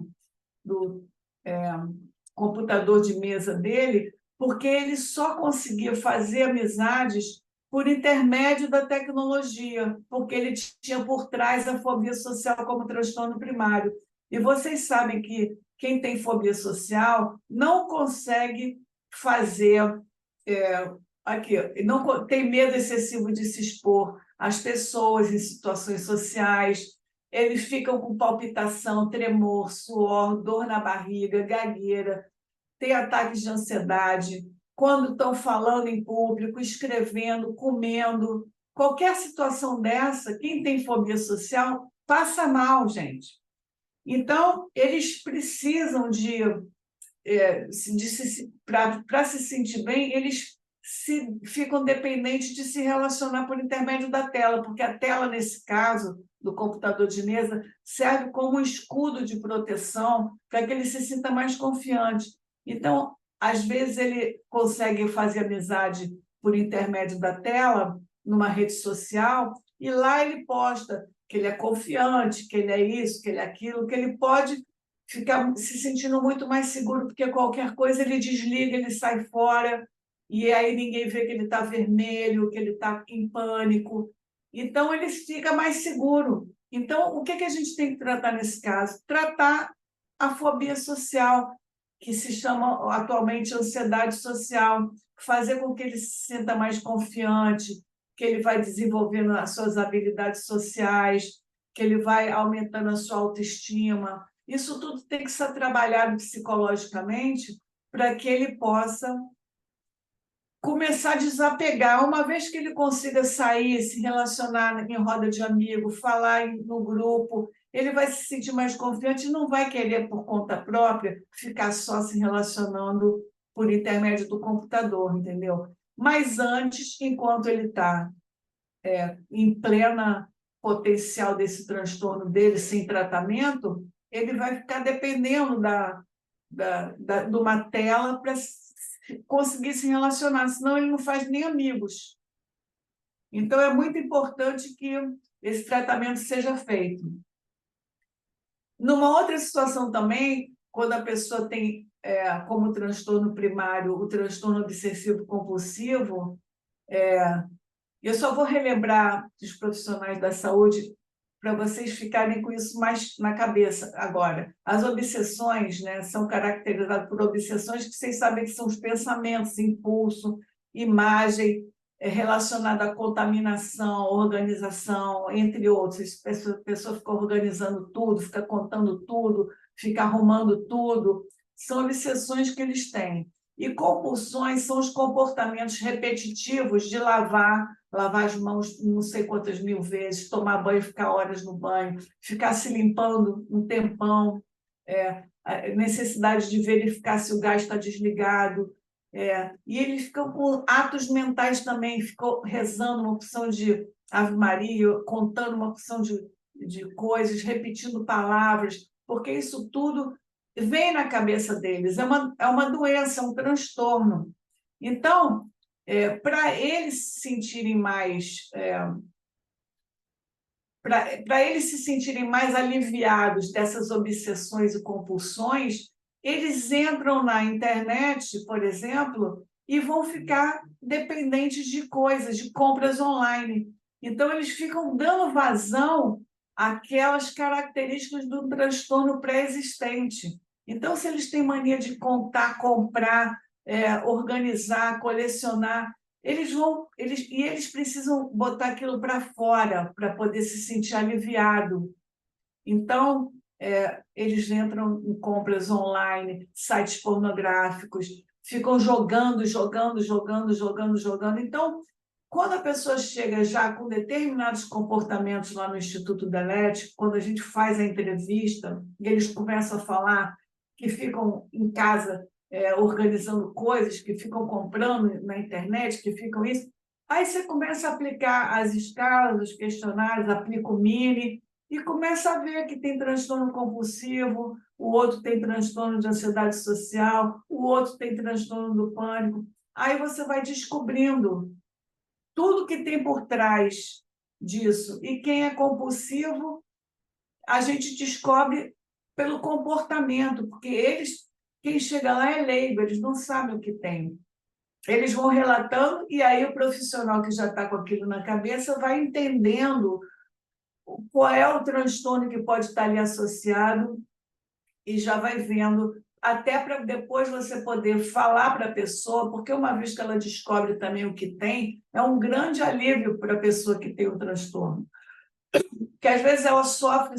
computador de mesa dele, porque ele só conseguia fazer amizades por intermédio da tecnologia, porque ele tinha por trás a fobia social como transtorno primário. E vocês sabem que quem tem fobia social não consegue fazer aqui, não tem medo excessivo de se expor às pessoas em situações sociais, eles ficam com palpitação, tremor, suor, dor na barriga, gagueira. ter ataques de ansiedade, quando estão falando em público, escrevendo, comendo. Qualquer situação dessa, quem tem fobia social passa mal, gente. Então, eles precisam para se sentir bem, eles ficam dependentes de se relacionar por intermédio da tela, porque a tela, nesse caso, do computador de mesa, serve como um escudo de proteção para que ele se sinta mais confiante. Então, às vezes, ele consegue fazer amizade por intermédio da tela, numa rede social, e lá ele posta que ele é confiante, que ele é isso, que ele é aquilo, que ele pode ficar se sentindo muito mais seguro, porque qualquer coisa ele desliga, ele sai fora, e aí ninguém vê que ele está vermelho, que ele está em pânico. Então, ele fica mais seguro. Então, o que a gente tem que tratar nesse caso? Tratar a fobia social, que se chama atualmente ansiedade social, fazer com que ele se sinta mais confiante, que ele vai desenvolvendo as suas habilidades sociais, que ele vai aumentando a sua autoestima. Isso tudo tem que ser trabalhado psicologicamente para que ele possa começar a desapegar. Uma vez que ele consiga sair, se relacionar em roda de amigos, falar no grupo, ele vai se sentir mais confiante e não vai querer, por conta própria, ficar só se relacionando por intermédio do computador, entendeu? Mas antes, enquanto ele está em plena potencial desse transtorno dele, sem tratamento, ele vai ficar dependendo de uma tela para conseguir se relacionar, senão ele não faz nem amigos. Então, é muito importante que esse tratamento seja feito. Numa outra situação também, quando a pessoa tem como transtorno primário o transtorno obsessivo-compulsivo, eu só vou relembrar dos profissionais da saúde para vocês ficarem com isso mais na cabeça agora. As obsessões, né, são caracterizadas por obsessões que vocês sabem que são os pensamentos, impulso, imagem relacionada à contaminação, organização, entre outros. A pessoa fica organizando tudo, fica contando tudo, fica arrumando tudo. São obsessões que eles têm. E compulsões são os comportamentos repetitivos de lavar as mãos não sei quantas mil vezes, tomar banho, ficar horas no banho, ficar se limpando um tempão, a necessidade de verificar se o gás está desligado. E eles ficam com atos mentais também, ficam rezando uma opção de Ave Maria, contando uma opção de coisas, repetindo palavras, porque isso tudo vem na cabeça deles, é uma doença, é um transtorno. Então, para eles se sentirem mais para eles se sentirem mais aliviados dessas obsessões e compulsões, eles entram na internet, por exemplo, e vão ficar dependentes de coisas, de compras online. Então, eles ficam dando vazão àquelas características do transtorno pré-existente. Então, se eles têm mania de contar, comprar, organizar, colecionar, eles precisam botar aquilo para fora para poder se sentir aliviado. Então, eles entram em compras online, sites pornográficos, ficam jogando. Então, quando a pessoa chega já com determinados comportamentos lá no Instituto Delético, quando a gente faz a entrevista, e eles começam a falar que ficam em casa organizando coisas, que ficam comprando na internet, que ficam isso, aí você começa a aplicar as escalas, os questionários, aplica o Mini, e começa a ver que tem transtorno compulsivo, o outro tem transtorno de ansiedade social, o outro tem transtorno do pânico. Aí você vai descobrindo tudo que tem por trás disso. E quem é compulsivo, a gente descobre pelo comportamento, porque quem chega lá é leigo, eles não sabem o que tem. Eles vão relatando, e aí o profissional que já está com aquilo na cabeça vai entendendo qual é o transtorno que pode estar ali associado e já vai vendo, até para depois você poder falar para a pessoa, porque uma vez que ela descobre também o que tem, é um grande alívio para a pessoa que tem o transtorno. Porque às vezes ela sofre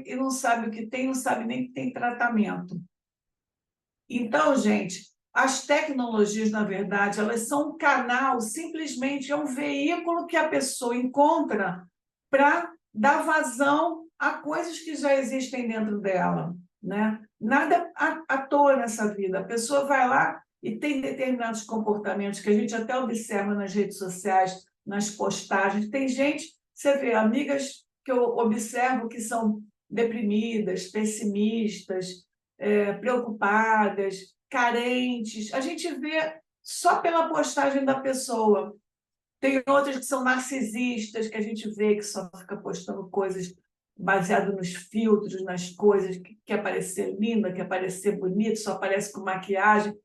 e não sabe o que tem, não sabe nem que tem tratamento. Então, gente, as tecnologias, na verdade, elas são um canal, simplesmente é um veículo que a pessoa encontra para dar vazão a coisas que já existem dentro dela, né? Nada à toa nessa vida. A pessoa vai lá e tem determinados comportamentos que a gente até observa nas redes sociais, nas postagens. Tem gente, você vê, amigas que eu observo que são deprimidas, pessimistas, preocupadas, carentes. A gente vê só pela postagem da pessoa. Tem outras que são narcisistas, que a gente vê que só fica postando coisas baseado nos filtros, nas coisas, que quer parecer linda, quer parecer bonito, só aparece com maquiagem.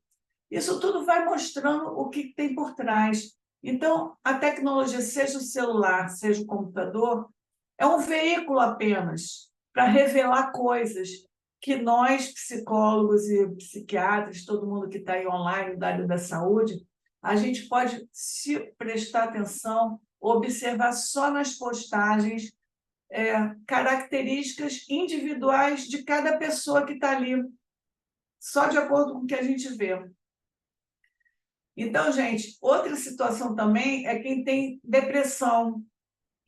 Isso tudo vai mostrando o que tem por trás. Então, a tecnologia, seja o celular, seja o computador, é um veículo apenas para revelar coisas que nós, psicólogos e psiquiatras, todo mundo que está aí online da área da saúde, a gente pode, se prestar atenção, observar só nas postagens características individuais de cada pessoa que está ali, só de acordo com o que a gente vê. Então, gente, outra situação também é quem tem depressão.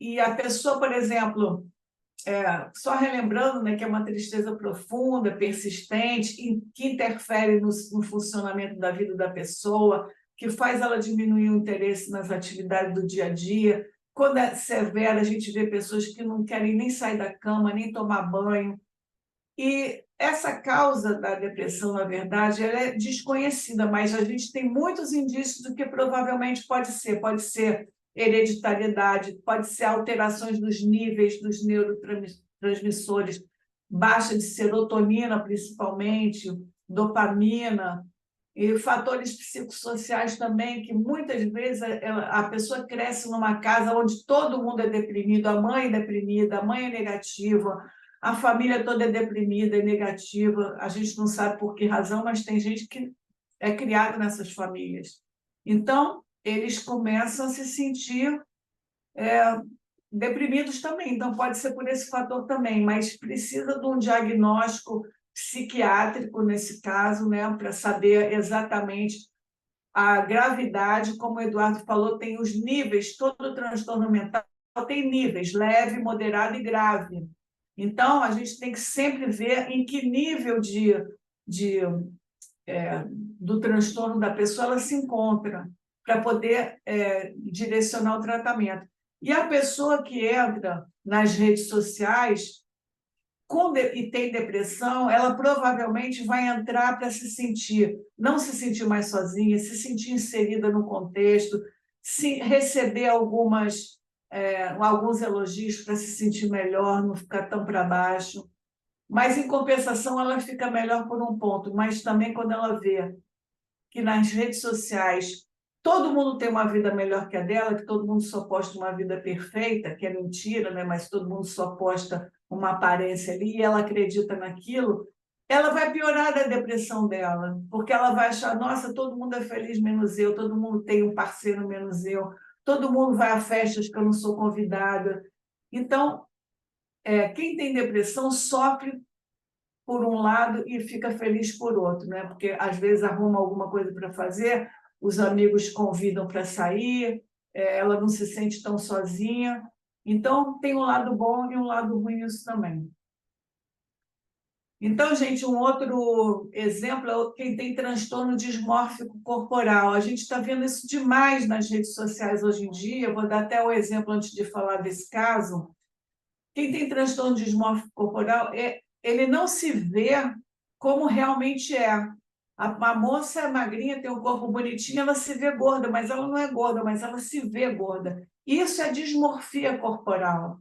E a pessoa, por exemplo, só relembrando, né, que é uma tristeza profunda, persistente, que interfere no funcionamento da vida da pessoa, que faz ela diminuir o interesse nas atividades do dia a dia. Quando é severa, a gente vê pessoas que não querem nem sair da cama, nem tomar banho. E essa causa da depressão, na verdade, ela é desconhecida, mas a gente tem muitos indícios do que provavelmente pode ser. Pode ser hereditariedade, pode ser alterações dos níveis dos neurotransmissores, baixa de serotonina, principalmente, dopamina, e fatores psicossociais também, que muitas vezes a pessoa cresce numa casa onde todo mundo é deprimido, a mãe é deprimida, a mãe é negativa, a família toda é deprimida, é negativa, a gente não sabe por que razão, mas tem gente que é criada nessas famílias. Então, eles começam a se sentir deprimidos também, então pode ser por esse fator também, mas precisa de um diagnóstico psiquiátrico nesse caso, né, para saber exatamente a gravidade, como o Eduardo falou, tem os níveis, todo transtorno mental tem níveis, leve, moderado e grave. Então, a gente tem que sempre ver em que nível de, do transtorno da pessoa ela se encontra, para poder direcionar o tratamento. E a pessoa que entra nas redes sociais e tem depressão, ela provavelmente vai entrar para não se sentir mais sozinha, se sentir inserida no contexto, receber alguns elogios para se sentir melhor, não ficar tão para baixo. Mas, em compensação, ela fica melhor por um ponto, mas também quando ela vê que nas redes sociais todo mundo tem uma vida melhor que a dela, que todo mundo só posta uma vida perfeita, que é mentira, né? Mas todo mundo só posta uma aparência ali e ela acredita naquilo, ela vai piorar a depressão dela, porque ela vai achar, nossa, todo mundo é feliz menos eu, todo mundo tem um parceiro menos eu, todo mundo vai a festas que eu não sou convidada. Então, quem tem depressão sofre por um lado e fica feliz por outro, né? Porque às vezes arruma alguma coisa para fazer, os amigos convidam para sair, ela não se sente tão sozinha. Então, tem um lado bom e um lado ruim isso também. Então, gente, um outro exemplo é quem tem transtorno dismórfico corporal. A gente está vendo isso demais nas redes sociais hoje em dia. Eu vou dar até o exemplo antes de falar desse caso. Quem tem transtorno dismórfico corporal, ele não se vê como realmente é. A moça magrinha tem um corpo bonitinho, ela se vê gorda, mas ela não é gorda, mas ela se vê gorda. Isso é dismorfia corporal,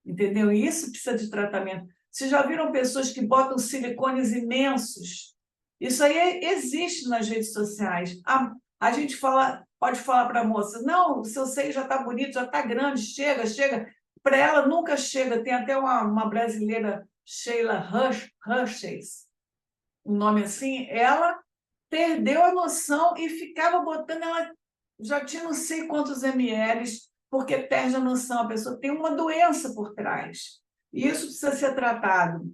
entendeu? E isso precisa de tratamento. Vocês já viram pessoas que botam silicones imensos? Isso aí existe nas redes sociais. A gente pode falar para a moça, não, o seu seio já está bonito, já está grande, chega, chega. Para ela nunca chega. Tem até uma brasileira, Sheila Hutchins, um nome assim, ela perdeu a noção e ficava botando, ela já tinha não sei quantos ml, porque perde a noção, a pessoa tem uma doença por trás. E isso precisa ser tratado.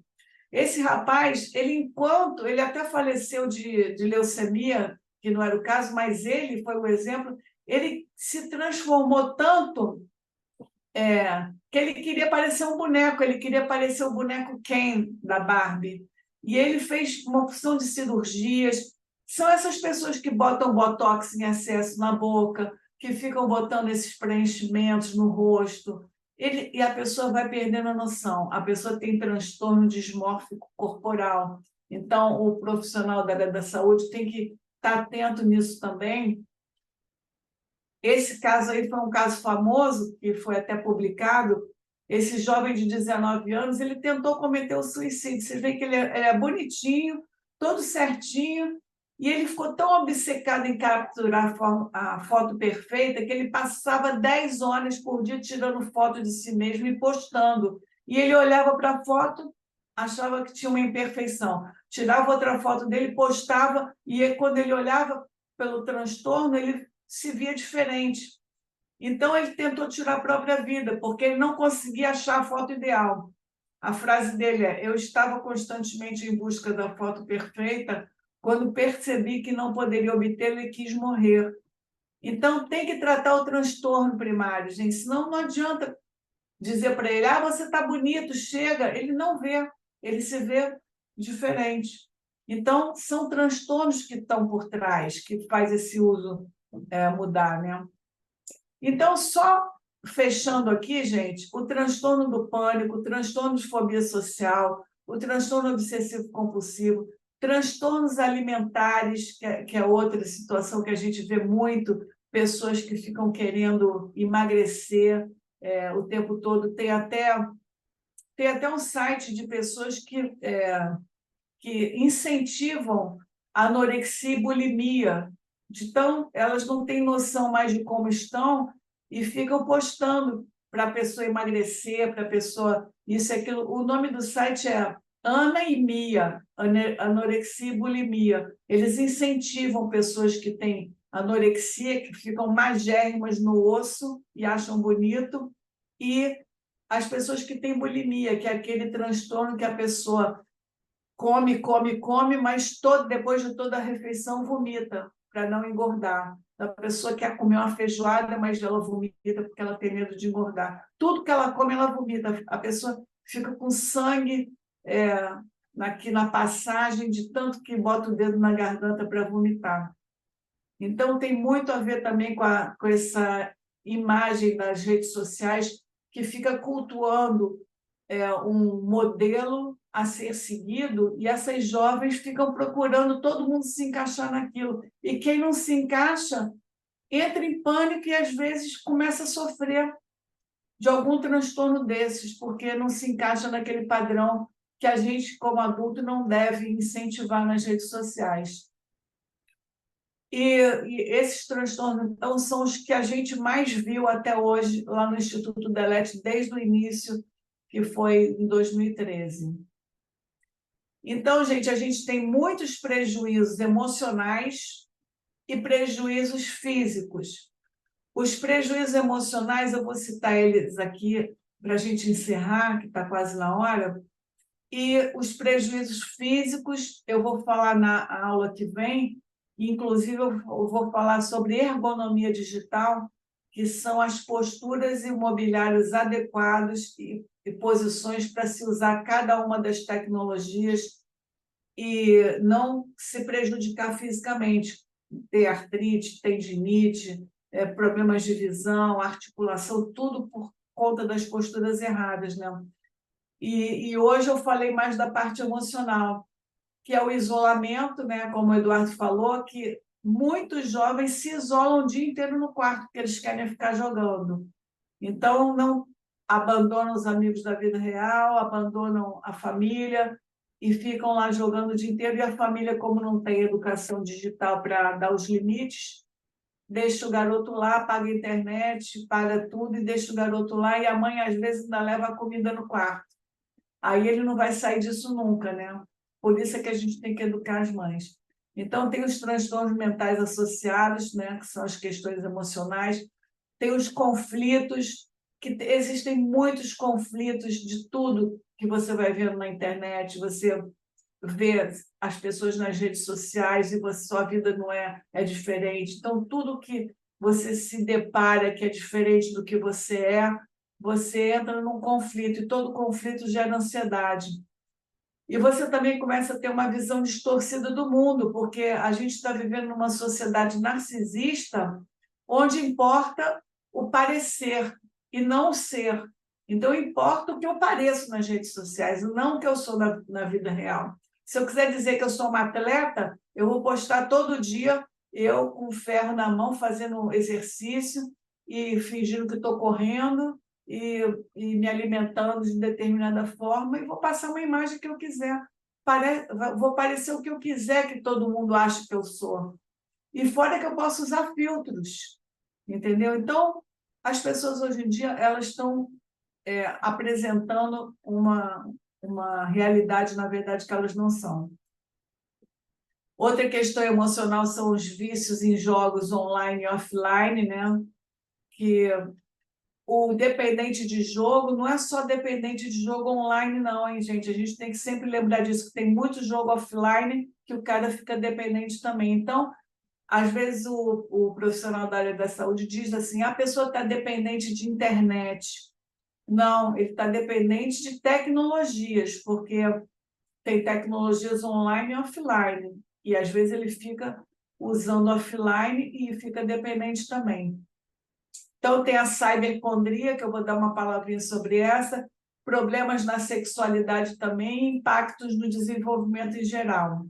Esse rapaz, enquanto ele até faleceu de leucemia, que não era o caso, mas ele foi o exemplo, ele se transformou tanto que ele queria parecer um boneco, ele queria parecer o boneco Ken da Barbie. E ele fez uma opção de cirurgias. São essas pessoas que botam botox em excesso na boca, que ficam botando esses preenchimentos no rosto. E a pessoa vai perdendo a noção. A pessoa tem transtorno dismórfico corporal. Então, o profissional da área da saúde tem que estar atento nisso também. Esse caso aí foi um caso famoso, que foi até publicado. Esse jovem de 19 anos, ele tentou cometer o suicídio. Você vê que ele é bonitinho, todo certinho, e ele ficou tão obcecado em capturar a foto perfeita que ele passava 10 horas por dia tirando foto de si mesmo e postando. E ele olhava para a foto, achava que tinha uma imperfeição. Tirava outra foto dele, postava, e quando ele olhava pelo transtorno, ele se via diferente. Então, ele tentou tirar a própria vida, porque ele não conseguia achar a foto ideal. A frase dele é: eu estava constantemente em busca da foto perfeita, quando percebi que não poderia obtê-la e quis morrer. Então, tem que tratar o transtorno primário, gente, senão não adianta dizer para ele: você está bonito, chega. Ele não vê, ele se vê diferente. Então, são transtornos que estão por trás, que faz esse uso mudar, né? Então, só fechando aqui, gente, o transtorno do pânico, o transtorno de fobia social, o transtorno obsessivo-compulsivo, transtornos alimentares, que é outra situação que a gente vê muito, pessoas que ficam querendo emagrecer o tempo todo. Tem até um site de pessoas que incentivam a anorexia e bulimia. Então, elas não têm noção mais de como estão e ficam postando para a pessoa emagrecer, para a pessoa isso e aquilo. O nome do site é Ana e Mia, anorexia e bulimia. Eles incentivam pessoas que têm anorexia, que ficam magérrimas no osso e acham bonito, e as pessoas que têm bulimia, que é aquele transtorno que a pessoa come, come, come, mas depois de toda a refeição vomita, para não engordar. A pessoa quer comer uma feijoada, mas ela vomita porque ela tem medo de engordar. Tudo que ela come, ela vomita. A pessoa fica com sangue aqui na passagem, de tanto que bota o dedo na garganta para vomitar. Então, tem muito a ver também com essa imagem das redes sociais, que fica cultuando um modelo a ser seguido, e essas jovens ficam procurando todo mundo se encaixar naquilo. E quem não se encaixa entra em pânico e, às vezes, começa a sofrer de algum transtorno desses, porque não se encaixa naquele padrão que a gente, como adulto, não deve incentivar nas redes sociais. E esses transtornos, então, são os que a gente mais viu até hoje lá no Instituto Delete, desde o início, que foi em 2013. Então, gente, a gente tem muitos prejuízos emocionais e prejuízos físicos. Os prejuízos emocionais, eu vou citar eles aqui para a gente encerrar, que está quase na hora, e os prejuízos físicos eu vou falar na aula que vem, e inclusive eu vou falar sobre ergonomia digital, que são as posturas e mobiliários adequados e posições para se usar cada uma das tecnologias e não se prejudicar fisicamente, ter artrite, tendinite, problemas de visão, articulação, tudo por conta das posturas erradas, né? E hoje eu falei mais da parte emocional, que é o isolamento, né? Como o Eduardo falou, que muitos jovens se isolam o dia inteiro no quarto, porque eles querem ficar jogando. Então, não abandonam os amigos da vida real, abandonam a família e ficam lá jogando o dia inteiro. E a família, como não tem educação digital para dar os limites, deixa o garoto lá, paga a internet, paga tudo e deixa o garoto lá. E a mãe, às vezes, ainda leva a comida no quarto. Aí ele não vai sair disso nunca, né? Por isso é que a gente tem que educar as mães. Então, tem os transtornos mentais associados, né? Que são as questões emocionais. Tem os conflitos, que existem muitos conflitos de tudo, que você vai vendo na internet, você vê as pessoas nas redes sociais e sua vida não é diferente. Então, tudo que você se depara que é diferente do que você entra num conflito, e todo conflito gera ansiedade. E você também começa a ter uma visão distorcida do mundo, porque a gente está vivendo numa sociedade narcisista, onde importa o parecer e não o ser. Então, importa o que eu pareço nas redes sociais, e não o que eu sou na vida real. Se eu quiser dizer que eu sou uma atleta, eu vou postar todo dia eu com ferro na mão, fazendo exercício e fingindo que estou correndo, e, e me alimentando de determinada forma, e vou passar uma imagem que eu quiser. Vou parecer o que eu quiser que todo mundo ache que eu sou. E fora que eu posso usar filtros, entendeu? Então, as pessoas hoje em dia elas estão apresentando uma realidade, na verdade, que elas não são. Outra questão emocional são os vícios em jogos online e offline, né? Que o dependente de jogo não é só dependente de jogo online, não, hein, gente? A gente tem que sempre lembrar disso, que tem muito jogo offline que o cara fica dependente também. Então, às vezes, o profissional da área da saúde diz assim: a pessoa está dependente de internet. Não, ele está dependente de tecnologias, porque tem tecnologias online e offline. E, às vezes, ele fica usando offline e fica dependente também. Então, tem a cibercondria, que eu vou dar uma palavrinha sobre essa, problemas na sexualidade também, impactos no desenvolvimento em geral.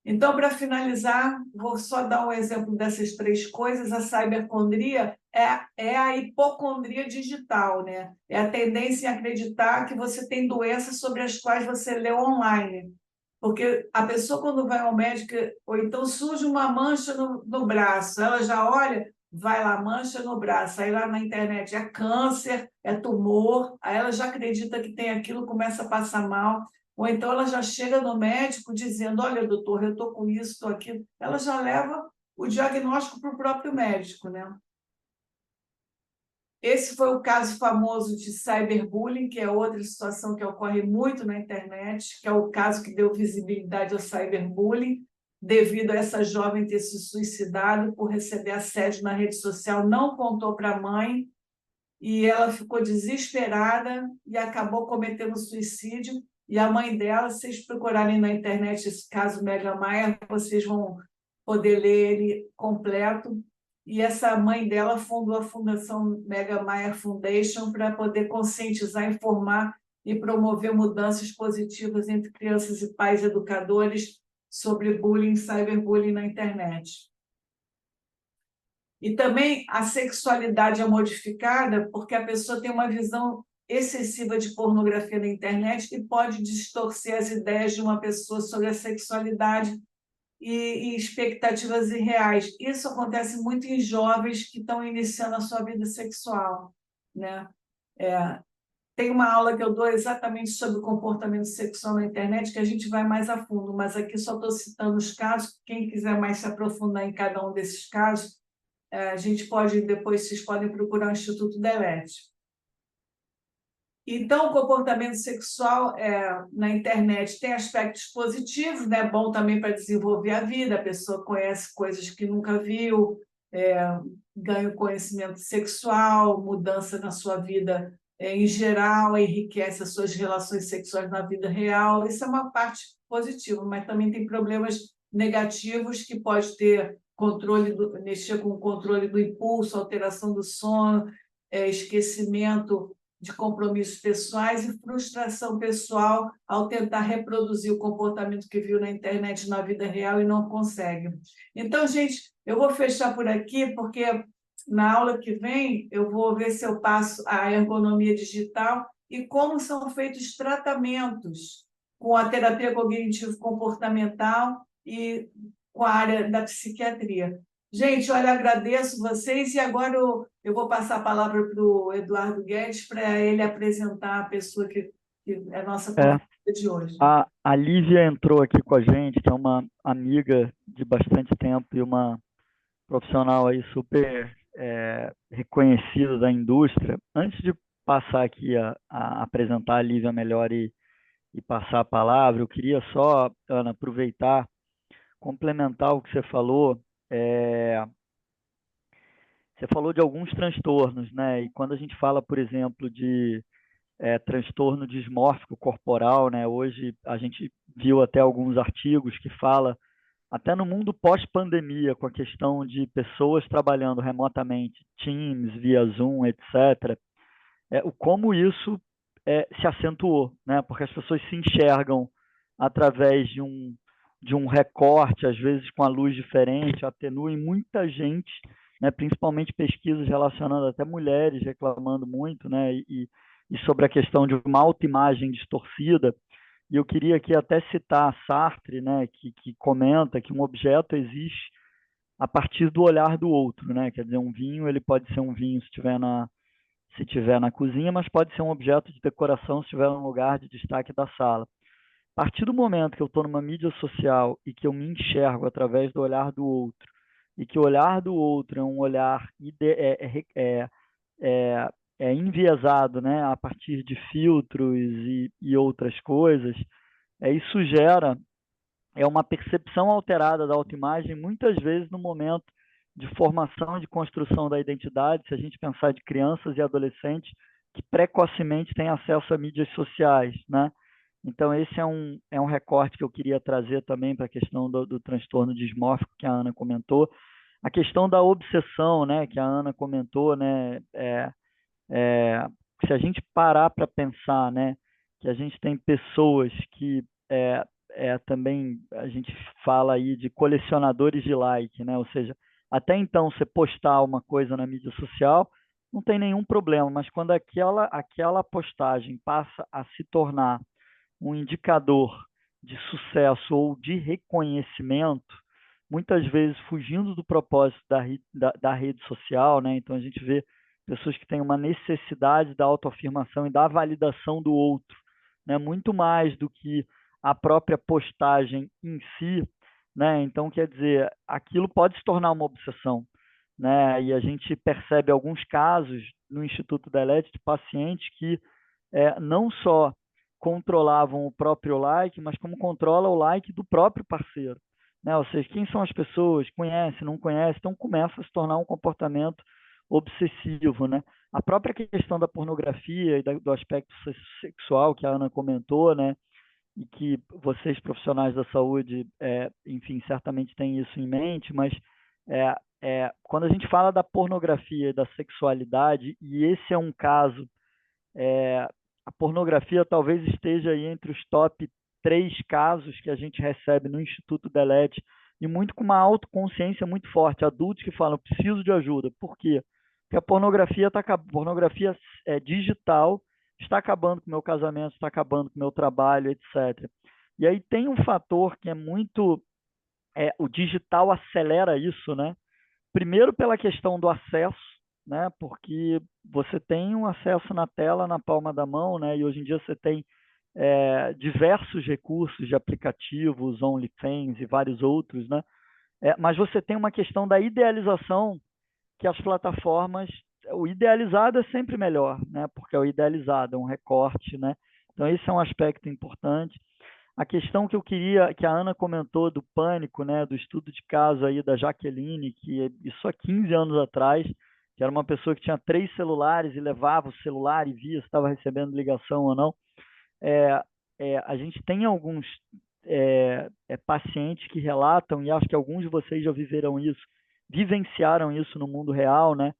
Então, para finalizar, vou só dar um exemplo dessas três coisas. A cibercondria é a hipocondria digital, né? É a tendência em acreditar que você tem doenças sobre as quais você leu online. Porque a pessoa, quando vai ao médico, ou então surge uma mancha no braço, ela já olha, vai lá, mancha no braço, aí lá na internet é câncer, é tumor, aí ela já acredita que tem aquilo, começa a passar mal. Ou então ela já chega no médico dizendo: olha, doutor, eu estou com isso, estou aquilo. Ela já leva o diagnóstico para o próprio médico, né? Esse foi o caso famoso de cyberbullying, que é outra situação que ocorre muito na internet, que é o caso que deu visibilidade ao cyberbullying, devido a essa jovem ter se suicidado por receber assédio na rede social, não contou para a mãe, e ela ficou desesperada e acabou cometendo suicídio. E a mãe dela, se vocês procurarem na internet esse caso Mega Maia, vocês vão poder ler ele completo. E essa mãe dela fundou a Fundação Mega Maia Foundation para poder conscientizar, informar e promover mudanças positivas entre crianças e pais educadores sobre bullying, cyberbullying na internet. E também a sexualidade é modificada porque a pessoa tem uma visão excessiva de pornografia na internet e pode distorcer as ideias de uma pessoa sobre a sexualidade e expectativas irreais. Isso acontece muito em jovens que estão iniciando a sua vida sexual, né? Tem uma aula que eu dou exatamente sobre o comportamento sexual na internet, que a gente vai mais a fundo, mas aqui só estou citando os casos. Quem quiser mais se aprofundar em cada um desses casos, a gente pode, depois vocês podem procurar o Instituto Delete. Então, o comportamento sexual na internet tem aspectos positivos, né? Bom também para desenvolver a vida, a pessoa conhece coisas que nunca viu, ganha conhecimento sexual, mudança na sua vida em geral, enriquece as suas relações sexuais na vida real. Isso é uma parte positiva, mas também tem problemas negativos que pode ter mexer com o controle do impulso, alteração do sono, esquecimento de compromissos pessoais e frustração pessoal ao tentar reproduzir o comportamento que viu na internet na vida real e não consegue. Então, gente, eu vou fechar por aqui, porque na aula que vem eu vou ver se eu passo a ergonomia digital e como são feitos tratamentos com a terapia cognitivo-comportamental e com a área da psiquiatria. Gente, olha, agradeço vocês e agora eu vou passar a palavra para o Eduardo Guedes para ele apresentar a pessoa que é a nossa convidada de hoje. A Lívia entrou aqui com a gente, que é uma amiga de bastante tempo e uma profissional aí super reconhecida da indústria. Antes de passar aqui a apresentar a Lívia melhor e passar a palavra, eu queria só, Ana, aproveitar, complementar o que você falou. Você falou de alguns transtornos, né? E quando a gente fala, por exemplo, de transtorno dismórfico corporal, né? Hoje a gente viu até alguns artigos que fala até no mundo pós-pandemia, com a questão de pessoas trabalhando remotamente, Teams, via Zoom, etc., o como isso se acentuou, né? Porque as pessoas se enxergam através de um recorte, às vezes com a luz diferente, atenua em muita gente, né? Principalmente pesquisas relacionando até mulheres reclamando muito, né? E sobre a questão de uma autoimagem distorcida. E eu queria aqui até citar Sartre, né? Que comenta que um objeto existe a partir do olhar do outro, né? Quer dizer, um vinho ele pode ser um vinho se tiver na cozinha, mas pode ser um objeto de decoração se estiver num lugar de destaque da sala. A partir do momento que eu estou numa mídia social e que eu me enxergo através do olhar do outro, e que o olhar do outro é um olhar é, enviesado, né, a partir de filtros e outras coisas, isso gera uma percepção alterada da autoimagem, muitas vezes no momento de formação e de construção da identidade, se a gente pensar de crianças e adolescentes que precocemente têm acesso a mídias sociais, né? Então, esse é um recorte que eu queria trazer também para a questão do transtorno dismórfico que a Ana comentou. A questão da obsessão, né, que a Ana comentou, né, se a gente parar para pensar, né, que a gente tem pessoas que também a gente fala aí de colecionadores de like, né? Ou seja, até então você postar uma coisa na mídia social não tem nenhum problema, mas quando aquela postagem passa a se tornar um indicador de sucesso ou de reconhecimento, muitas vezes fugindo do propósito da rede social, né? Então a gente vê pessoas que têm uma necessidade da autoafirmação e da validação do outro, né? Muito mais do que a própria postagem em si, né? Então quer dizer, aquilo pode se tornar uma obsessão, né? E a gente percebe alguns casos no Instituto Delete de pacientes que não só controlavam o próprio like, mas como controla o like do próprio parceiro, né? Ou seja, quem são as pessoas, conhece, não conhece, então começa a se tornar um comportamento obsessivo, né? A própria questão da pornografia e do aspecto sexual que a Ana comentou, né? E que vocês profissionais da saúde, enfim, certamente têm isso em mente, mas quando a gente fala da pornografia e da sexualidade, e esse é um caso a pornografia talvez esteja aí entre os top 3 casos que a gente recebe no Instituto Delete, e muito com uma autoconsciência muito forte, adultos que falam, preciso de ajuda. Por quê? Porque a pornografia digital está acabando com o meu casamento, está acabando com o meu trabalho, etc. E aí tem um fator que é muito... o digital acelera isso, né? Primeiro pela questão do acesso, né? Porque você tem um acesso na tela, na palma da mão, né? E hoje em dia você tem diversos recursos de aplicativos, OnlyFans e vários outros, né? Mas você tem uma questão da idealização que as plataformas, o idealizado é sempre melhor, né? Porque é o idealizado, é um recorte, né? Então esse é um aspecto importante. A questão que eu queria, que a Ana comentou do pânico, né, do estudo de caso aí da Jaqueline, que isso há 15 anos atrás, que era uma pessoa que tinha 3 celulares e levava o celular e via se estava recebendo ligação ou não. A gente tem alguns pacientes que relatam, e acho que alguns de vocês já vivenciaram isso no mundo real, né?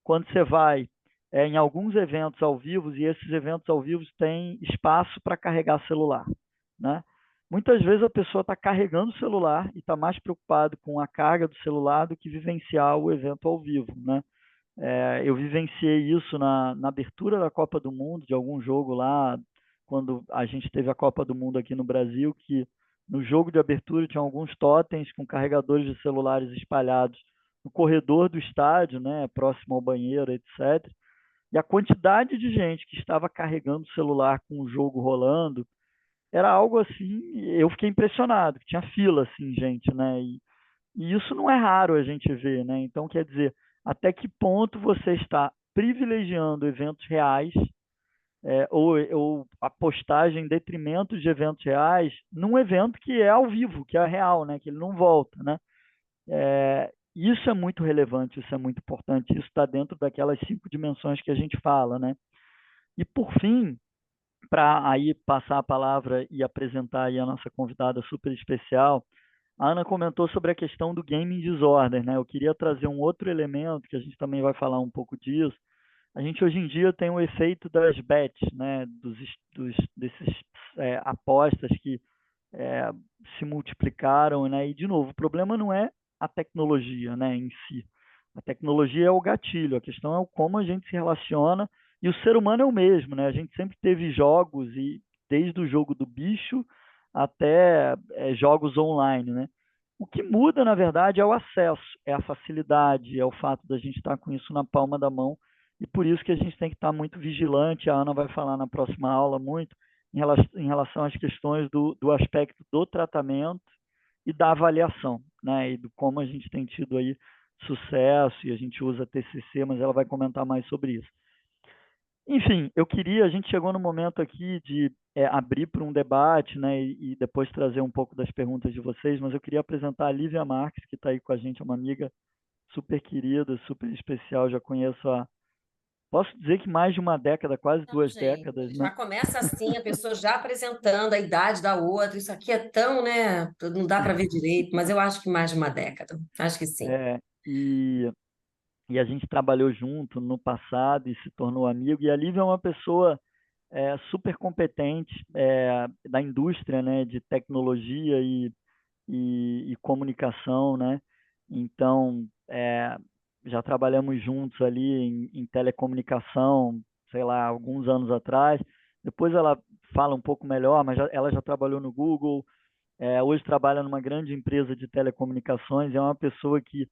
Quando você vai em alguns eventos ao vivo, e esses eventos ao vivo têm espaço para carregar celular, né? Muitas vezes a pessoa está carregando o celular e está mais preocupado com a carga do celular do que vivenciar o evento ao vivo, né? Eu vivenciei isso na abertura da Copa do Mundo, de algum jogo lá, quando a gente teve a Copa do Mundo aqui no Brasil, que no jogo de abertura tinha alguns totens com carregadores de celulares espalhados no corredor do estádio, né, próximo ao banheiro, etc. E a quantidade de gente que estava carregando o celular com o jogo rolando era algo assim, eu fiquei impressionado, que tinha fila, assim, gente, né? E isso não é raro a gente ver, né? Então, quer dizer, até que ponto você está privilegiando eventos reais ou a postagem em detrimento de eventos reais num evento que é ao vivo, que é real, né? Que ele não volta, né? Isso é muito relevante, isso é muito importante, isso está dentro daquelas 5 dimensões que a gente fala, né? E por fim, para aí passar a palavra e apresentar aí a nossa convidada super especial, a Ana comentou sobre a questão do gaming disorder, né? Eu queria trazer um outro elemento que a gente também vai falar um pouco disso. A gente hoje em dia tem o efeito das bets, né? Desses apostas que é, se multiplicaram, né? E de novo, o problema não é a tecnologia, né, em si. A tecnologia é o gatilho, a questão é o como a gente se relaciona e o ser humano é o mesmo, né? A gente sempre teve jogos e desde o jogo do bicho até jogos online, né? O que muda, na verdade, é o acesso, é a facilidade, é o fato da gente estar com isso na palma da mão e por isso que a gente tem que estar muito vigilante. A Ana vai falar na próxima aula muito em relação às questões do aspecto do tratamento e da avaliação, né? E do como a gente tem tido aí sucesso e a gente usa TCC, mas ela vai comentar mais sobre isso. Enfim, a gente chegou no momento aqui de abrir para um debate, né, e depois trazer um pouco das perguntas de vocês, mas eu queria apresentar a Lívia Marques, que está aí com a gente, é uma amiga super querida, super especial, já conheço posso dizer que mais de uma década, quase Não, 2 décadas, gente, né? já começa assim, a pessoa já apresentando a idade da outra. Isso aqui é tão, né? Não dá para ver direito, mas eu acho que mais de uma década. Acho que sim. É, e a gente trabalhou junto no passado e se tornou amigo. E a Lívia é uma pessoa super competente da indústria, né, de tecnologia e comunicação, né? Então, já trabalhamos juntos ali em telecomunicação, sei lá, alguns anos atrás. Depois ela fala um pouco melhor, mas ela já trabalhou no Google, hoje trabalha numa grande empresa de telecomunicações. É uma pessoa que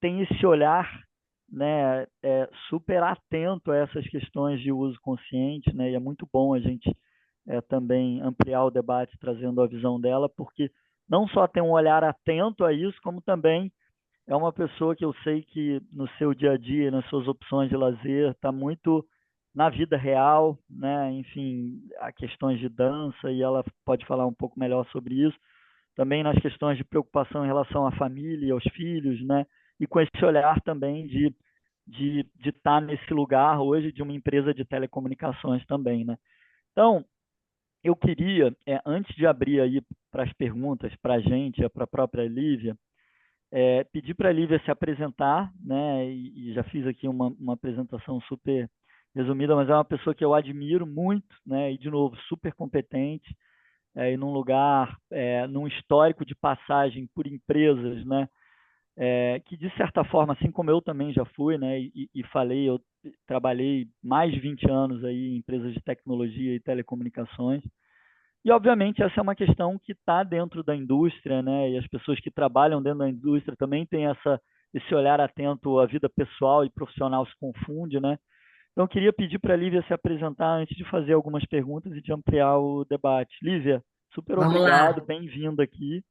tem esse olhar, né, super atento a essas questões de uso consciente, né? E é muito bom a gente também ampliar o debate trazendo a visão dela, porque não só tem um olhar atento a isso, como também é uma pessoa que eu sei que no seu dia a dia, nas suas opções de lazer, está muito na vida real, né? Enfim, há questões de dança e ela pode falar um pouco melhor sobre isso. Também nas questões de preocupação em relação à família, aos filhos, né? E com esse olhar também de estar nesse lugar hoje de uma empresa de telecomunicações também, né? Então, eu queria, antes de abrir aí para as perguntas, para a gente, para a própria Lívia, pedir para a Lívia se apresentar, né? E já fiz aqui uma apresentação super resumida, mas é uma pessoa que eu admiro muito, né? E, de novo, super competente, e num lugar, num histórico de passagem por empresas, né? Que, de certa forma, assim como eu também já fui, né? E falei, eu trabalhei mais de 20 anos aí em empresas de tecnologia e telecomunicações. E, obviamente, essa é uma questão que está dentro da indústria, né? E as pessoas que trabalham dentro da indústria também têm esse olhar atento à vida pessoal e profissional se confunde, né? Então, eu queria pedir para a Lívia se apresentar antes de fazer algumas perguntas e de ampliar o debate. Lívia, super Vamos lá. obrigado, bem-vinda aqui.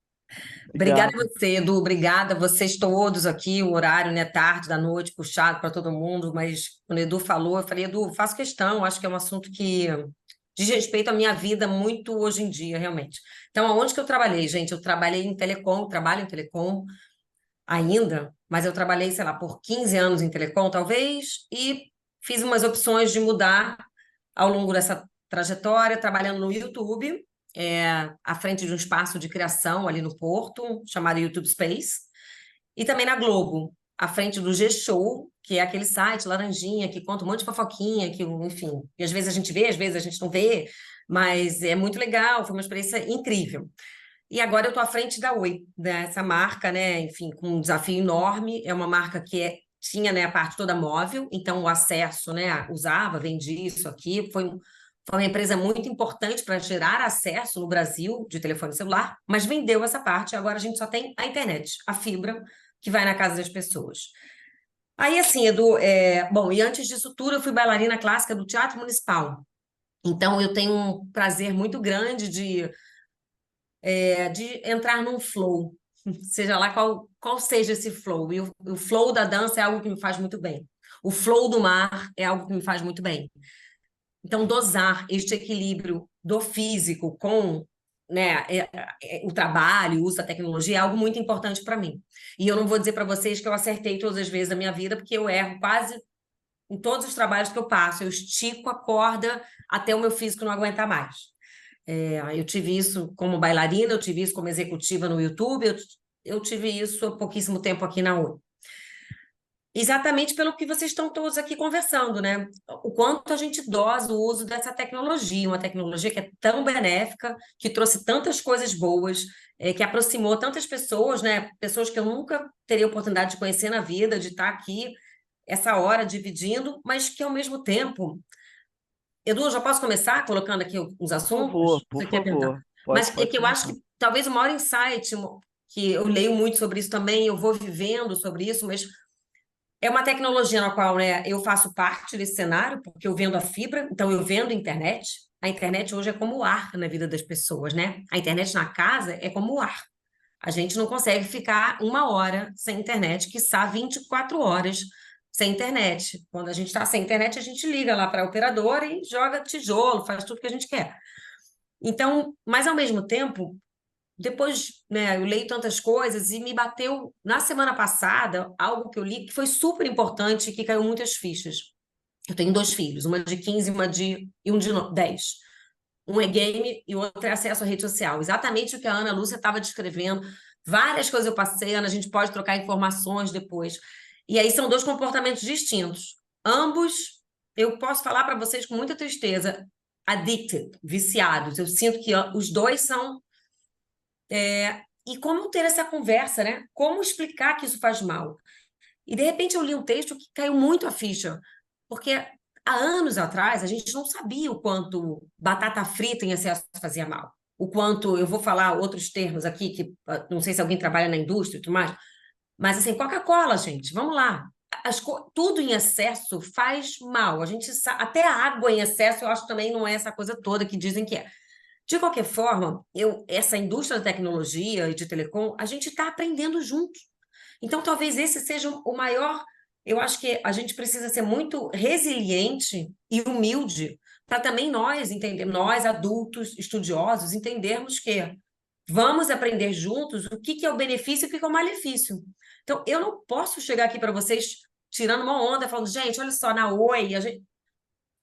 Obrigada Obrigado. a você, Edu. Obrigada a vocês todos aqui. O horário, né, tarde da noite, puxado para todo mundo, mas quando o Edu falou, eu falei, Edu, faço questão, acho que é um assunto que diz respeito à minha vida muito hoje em dia, realmente. Então, aonde que eu trabalhei, gente? Eu trabalhei em telecom, trabalho em telecom ainda, mas eu trabalhei, sei lá, por 15 anos em telecom, talvez, e fiz umas opções de mudar ao longo dessa trajetória, trabalhando no YouTube, à frente de um espaço de criação ali no Porto, chamado YouTube Space, e também na Globo, à frente do G-Show, que é aquele site laranjinha que conta um monte de fofoquinha, que, enfim, e às vezes a gente vê, às vezes a gente não vê, mas é muito legal, foi uma experiência incrível. E agora eu estou à frente da Oi, dessa marca, né? Enfim, com um desafio enorme. É uma marca que tinha, né, a parte toda móvel, então o acesso, né? Usava, vendia isso aqui. Foi uma empresa muito importante para gerar acesso no Brasil de telefone celular, mas vendeu essa parte. Agora a gente só tem a internet, a fibra, que vai na casa das pessoas. Aí, assim, Edu, bom, e antes disso tudo, eu fui bailarina clássica do Teatro Municipal. Então, eu tenho um prazer muito grande de entrar num flow, seja lá qual seja esse flow. E o flow da dança é algo que me faz muito bem. O flow do mar é algo que me faz muito bem. Então, dosar este equilíbrio do físico com, né, o trabalho, o uso da tecnologia é algo muito importante para mim. E eu não vou dizer para vocês que eu acertei todas as vezes da minha vida, porque eu erro quase em todos os trabalhos que eu passo. Eu estico a corda até o meu físico não aguentar mais. Eu tive isso como bailarina, eu tive isso como executiva no YouTube, eu tive isso há pouquíssimo tempo aqui na UNE. Exatamente pelo que vocês estão todos aqui conversando, né? O quanto a gente dosa o uso dessa tecnologia, uma tecnologia que é tão benéfica, que trouxe tantas coisas boas, que aproximou tantas pessoas, né? Pessoas que eu nunca teria oportunidade de conhecer na vida, de estar aqui essa hora dividindo, mas que ao mesmo tempo... Edu, eu já posso começar colocando aqui os assuntos? Por Você quer perguntar? favor, Mas é pode que eu acho começar. que talvez o maior insight, que eu leio muito sobre isso também, eu vou vivendo sobre isso, mas é uma tecnologia na qual, né, eu faço parte desse cenário, porque eu vendo a fibra, então eu vendo a internet. A internet hoje é como o ar na vida das pessoas, né? A internet na casa é como o ar. A gente não consegue ficar 1 hora sem internet, quiçá 24 horas sem internet. Quando a gente está sem internet, a gente liga lá para a operadora e joga tijolo, faz tudo que a gente quer. Então, mas ao mesmo tempo, depois, né, eu leio tantas coisas e me bateu na semana passada algo que eu li que foi super importante e que caiu muitas fichas. Eu tenho 2 filhos, uma de 15 e um de 10. Um é game e o outro é acesso à rede social. Exatamente o que a Ana Lúcia estava descrevendo. Várias coisas eu passei, Ana, a gente pode trocar informações depois. E aí são 2 comportamentos distintos. Ambos, eu posso falar para vocês com muita tristeza, addicted, viciados. Eu sinto que os dois são... E como ter essa conversa, né? Como explicar que isso faz mal? E, de repente, eu li um texto que caiu muito a ficha, porque há anos atrás a gente não sabia o quanto batata frita em excesso fazia mal. O quanto, eu vou falar outros termos aqui, que não sei se alguém trabalha na indústria e tudo mais, mas assim, Coca-Cola, gente, vamos lá. Tudo em excesso faz mal. A gente até a água em excesso, eu acho que também não é essa coisa toda que dizem que é. De qualquer forma, essa indústria da tecnologia e de telecom, a gente está aprendendo juntos. Então, talvez esse seja o maior. Eu acho que a gente precisa ser muito resiliente e humilde para também nós entender, nós adultos estudiosos, entendermos que vamos aprender juntos o que é o benefício e o que é o malefício. Então, eu não posso chegar aqui para vocês tirando uma onda, falando, gente, olha só, na Oi, a gente...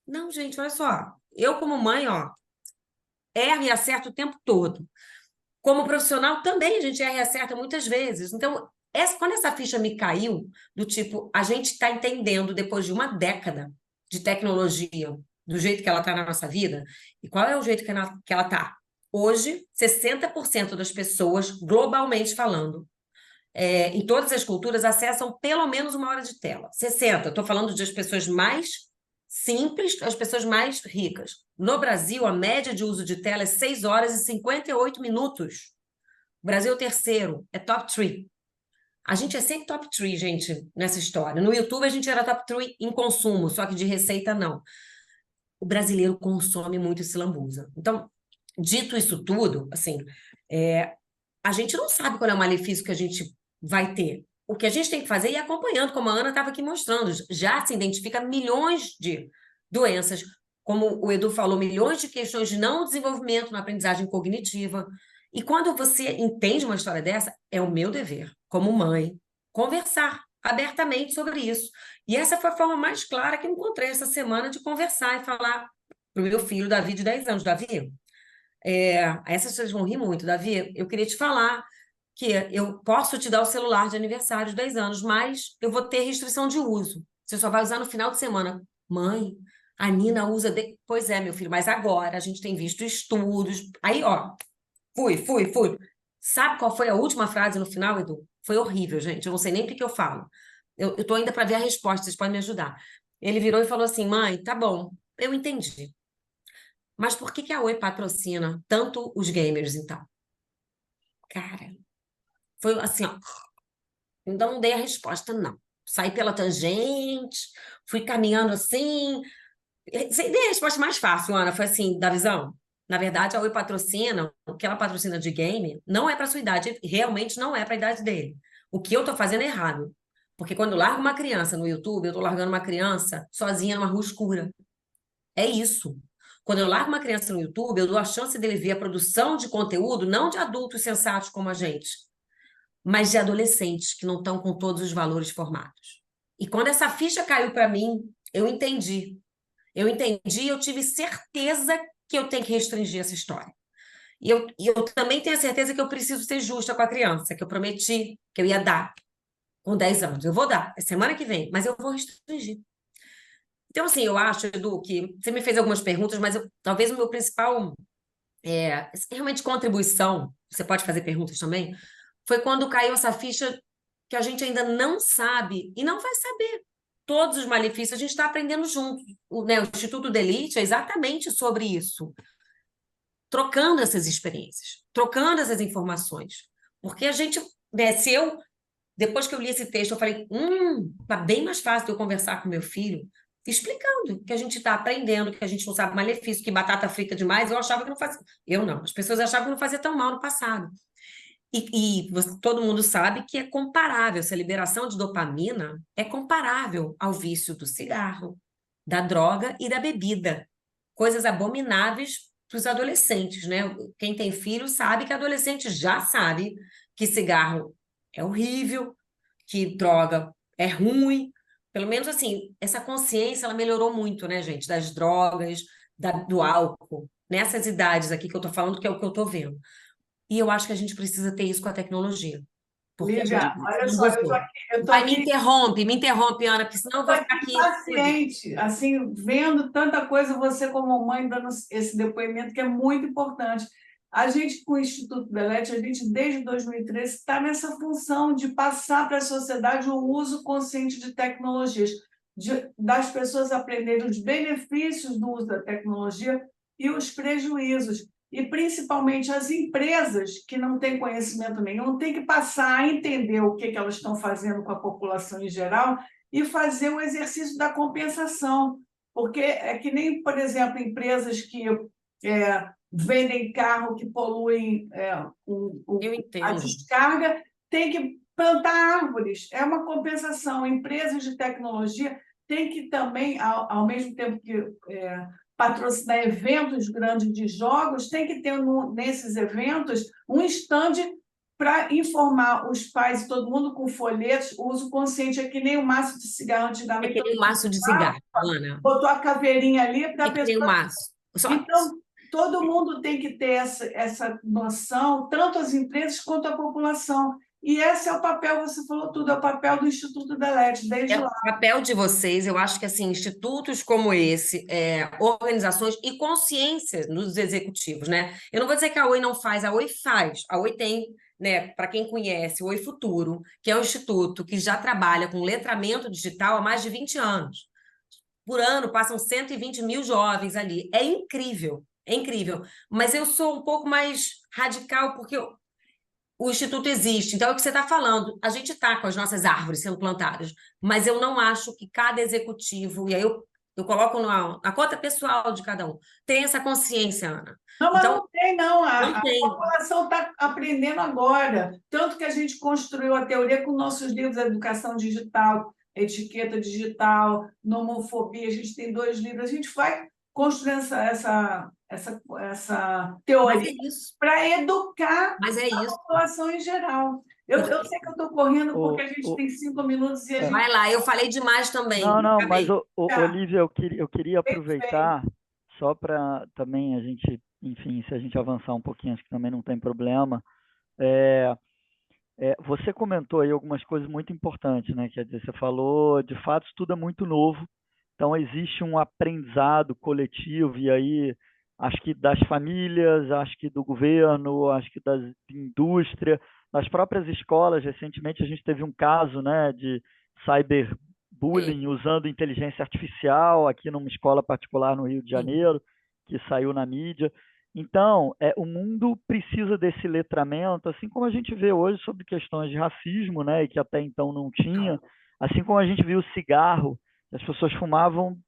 Não, gente, olha só. Eu, como mãe, ó, erro e acerto o tempo todo. Como profissional, também a gente erra e acerta muitas vezes. Então, quando essa ficha me caiu, do tipo, a gente está entendendo, depois de uma década de tecnologia, do jeito que ela está na nossa vida, e qual é o jeito que ela está? Hoje, 60% das pessoas, globalmente falando, em todas as culturas, acessam pelo menos 1 hora de tela. 60%, estou falando das pessoas mais simples, as pessoas mais ricas. No Brasil, a média de uso de tela é 6 horas e 58 minutos. O Brasil é o terceiro, é top 3. A gente é sempre top 3, gente, nessa história. No YouTube, a gente era top 3 em consumo, só que de receita, não. O brasileiro consome muito e se lambuza. Então, dito isso tudo, assim, a gente não sabe qual é o malefício que a gente vai ter. O que a gente tem que fazer é ir acompanhando, como a Ana estava aqui mostrando. Já se identifica milhões de doenças, como o Edu falou, milhões de questões de não desenvolvimento na aprendizagem cognitiva. E quando você entende uma história dessa, é o meu dever, como mãe, conversar abertamente sobre isso. E essa foi a forma mais clara que eu encontrei essa semana de conversar e falar para o meu filho, Davi, de 10 anos. Davi, essas vocês vão rir muito, Davi, eu queria te falar que eu posso te dar o celular de aniversário de 10 anos, mas eu vou ter restrição de uso. Você só vai usar no final de semana. Mãe, a Nina usa... Pois é, meu filho, mas agora a gente tem visto estudos. Aí, ó, fui. Sabe qual foi a última frase no final, Edu? Foi horrível, gente. Eu não sei nem o que eu falo. Eu tô ainda para ver a resposta, vocês podem me ajudar. Ele virou e falou assim, mãe, tá bom, eu entendi. Mas por que a Oi patrocina tanto os gamers, então? Cara, foi assim, ó. Ainda não dei a resposta, não. Saí pela tangente, fui caminhando assim. Dei a resposta mais fácil, Ana. Foi assim, da visão. Na verdade, a Oi patrocina, o que ela patrocina de game, não é para sua idade, realmente não é para a idade dele. O que eu tô fazendo é errado. Porque quando eu largo uma criança no YouTube, eu tô largando uma criança sozinha numa rua escura. É isso. Quando eu largo uma criança no YouTube, eu dou a chance dele ver a produção de conteúdo, não de adultos sensatos como a gente, mas de adolescentes que não estão com todos os valores formados. E quando essa ficha caiu para mim, eu entendi. Eu entendi, eu tive certeza que eu tenho que restringir essa história. E eu também tenho a certeza que eu preciso ser justa com a criança, que eu prometi que eu ia dar com 10 anos. Eu vou dar, é semana que vem, mas eu vou restringir. Então, assim, eu acho, Edu, que você me fez algumas perguntas, mas talvez o meu principal realmente contribuição, você pode fazer perguntas também, foi quando caiu essa ficha que a gente ainda não sabe e não vai saber. Todos os malefícios, a gente está aprendendo junto. O Instituto da Elite é exatamente sobre isso, trocando essas experiências, trocando essas informações. Porque a gente, se eu, depois que eu li esse texto, eu falei, tá bem mais fácil de eu conversar com meu filho, explicando que a gente está aprendendo, que a gente não sabe malefício, que batata frita demais, eu achava que não fazia. Eu não, as pessoas achavam que não fazia tão mal no passado. Todo mundo sabe que é comparável, essa liberação de dopamina é comparável ao vício do cigarro, da droga e da bebida. Coisas abomináveis para os adolescentes, né? Quem tem filho sabe que adolescente já sabe que cigarro é horrível, que droga é ruim. Pelo menos assim, essa consciência ela melhorou muito, né, gente? Das drogas, do álcool, nessas idades aqui que eu tô falando, que é o que eu tô vendo. E eu acho que a gente precisa ter isso com a tecnologia. Porque a gente Lívia, olha não só, gostou. eu tô Vai, aqui, me interrompe, Ana, porque senão eu tô vou ficar aqui aqui. paciente, assim, vendo tanta coisa, você como mãe dando esse depoimento que é muito importante. A gente, com o Instituto Belete, a gente, desde 2013, está nessa função de passar para a sociedade o uso consciente de tecnologias, das pessoas aprenderem os benefícios do uso da tecnologia e os prejuízos. E, principalmente, as empresas que não têm conhecimento nenhum têm que passar a entender o que elas estão fazendo com a população em geral e fazer o exercício da compensação. Porque é que nem, por exemplo, empresas que vendem carro que poluem Eu a entendo. descarga, tem que plantar árvores. É uma compensação. Empresas de tecnologia têm que também, ao mesmo tempo que patrocinar eventos grandes de jogos, tem que ter nesses eventos um stand para informar os pais e todo mundo com folhetos. O uso consciente é que nem o maço de cigarro É antigamente. que nem o maço de cigarro, Ana. Botou a caveirinha ali para É a que nem o pessoa. maço. Só Então, todo mundo tem que ter essa noção, tanto as empresas quanto a população. E esse é o papel, você falou tudo, é o papel do Instituto Delete, desde é o lá. papel de vocês, eu acho que assim, institutos como esse, organizações e consciência nos executivos, né? Eu não vou dizer que a Oi não faz, a Oi faz. A Oi tem, né, para quem conhece, o Oi Futuro, que é um instituto que já trabalha com letramento digital há mais de 20 anos. Por ano passam 120 mil jovens ali. É incrível, é incrível. Mas eu sou um pouco mais radical, porque o Instituto existe. Então, é o que você está falando. A gente está com as nossas árvores sendo plantadas, mas eu não acho que cada executivo, e aí eu coloco na conta pessoal de cada um, tem essa consciência, Ana. Não, mas Então, não tem, não. não A tem. população está aprendendo agora. Tanto que a gente construiu a teoria com nossos livros, Educação Digital, Etiqueta Digital, Nomofobia. A gente tem 2 livros. A gente vai construindo essa Mas teoria é isso. para educar Mas é a isso. população em geral. Eu Porque... sei que eu estou correndo porque O, a gente o, tem 5 minutos e a gente Vai lá, eu falei demais também. não, não, mas, Acabei. está Olivia, eu queria perfeito. aproveitar só para também a gente, enfim, se a gente avançar um pouquinho, acho que também não tem problema. É, você comentou aí algumas coisas muito importantes, né? Quer dizer, você falou, de fato, isso tudo é muito novo, então existe um aprendizado coletivo, e aí acho que das famílias, acho que do governo, acho que da indústria, das próprias escolas. Recentemente a gente teve um caso, né, de É, cyberbullying usando inteligência artificial aqui numa escola particular no Rio de sim. Janeiro, que saiu na mídia. Então, o mundo precisa desse letramento, assim como a gente vê hoje sobre questões de racismo, né, e que até então não tinha, assim como a gente viu o cigarro, as pessoas fumavam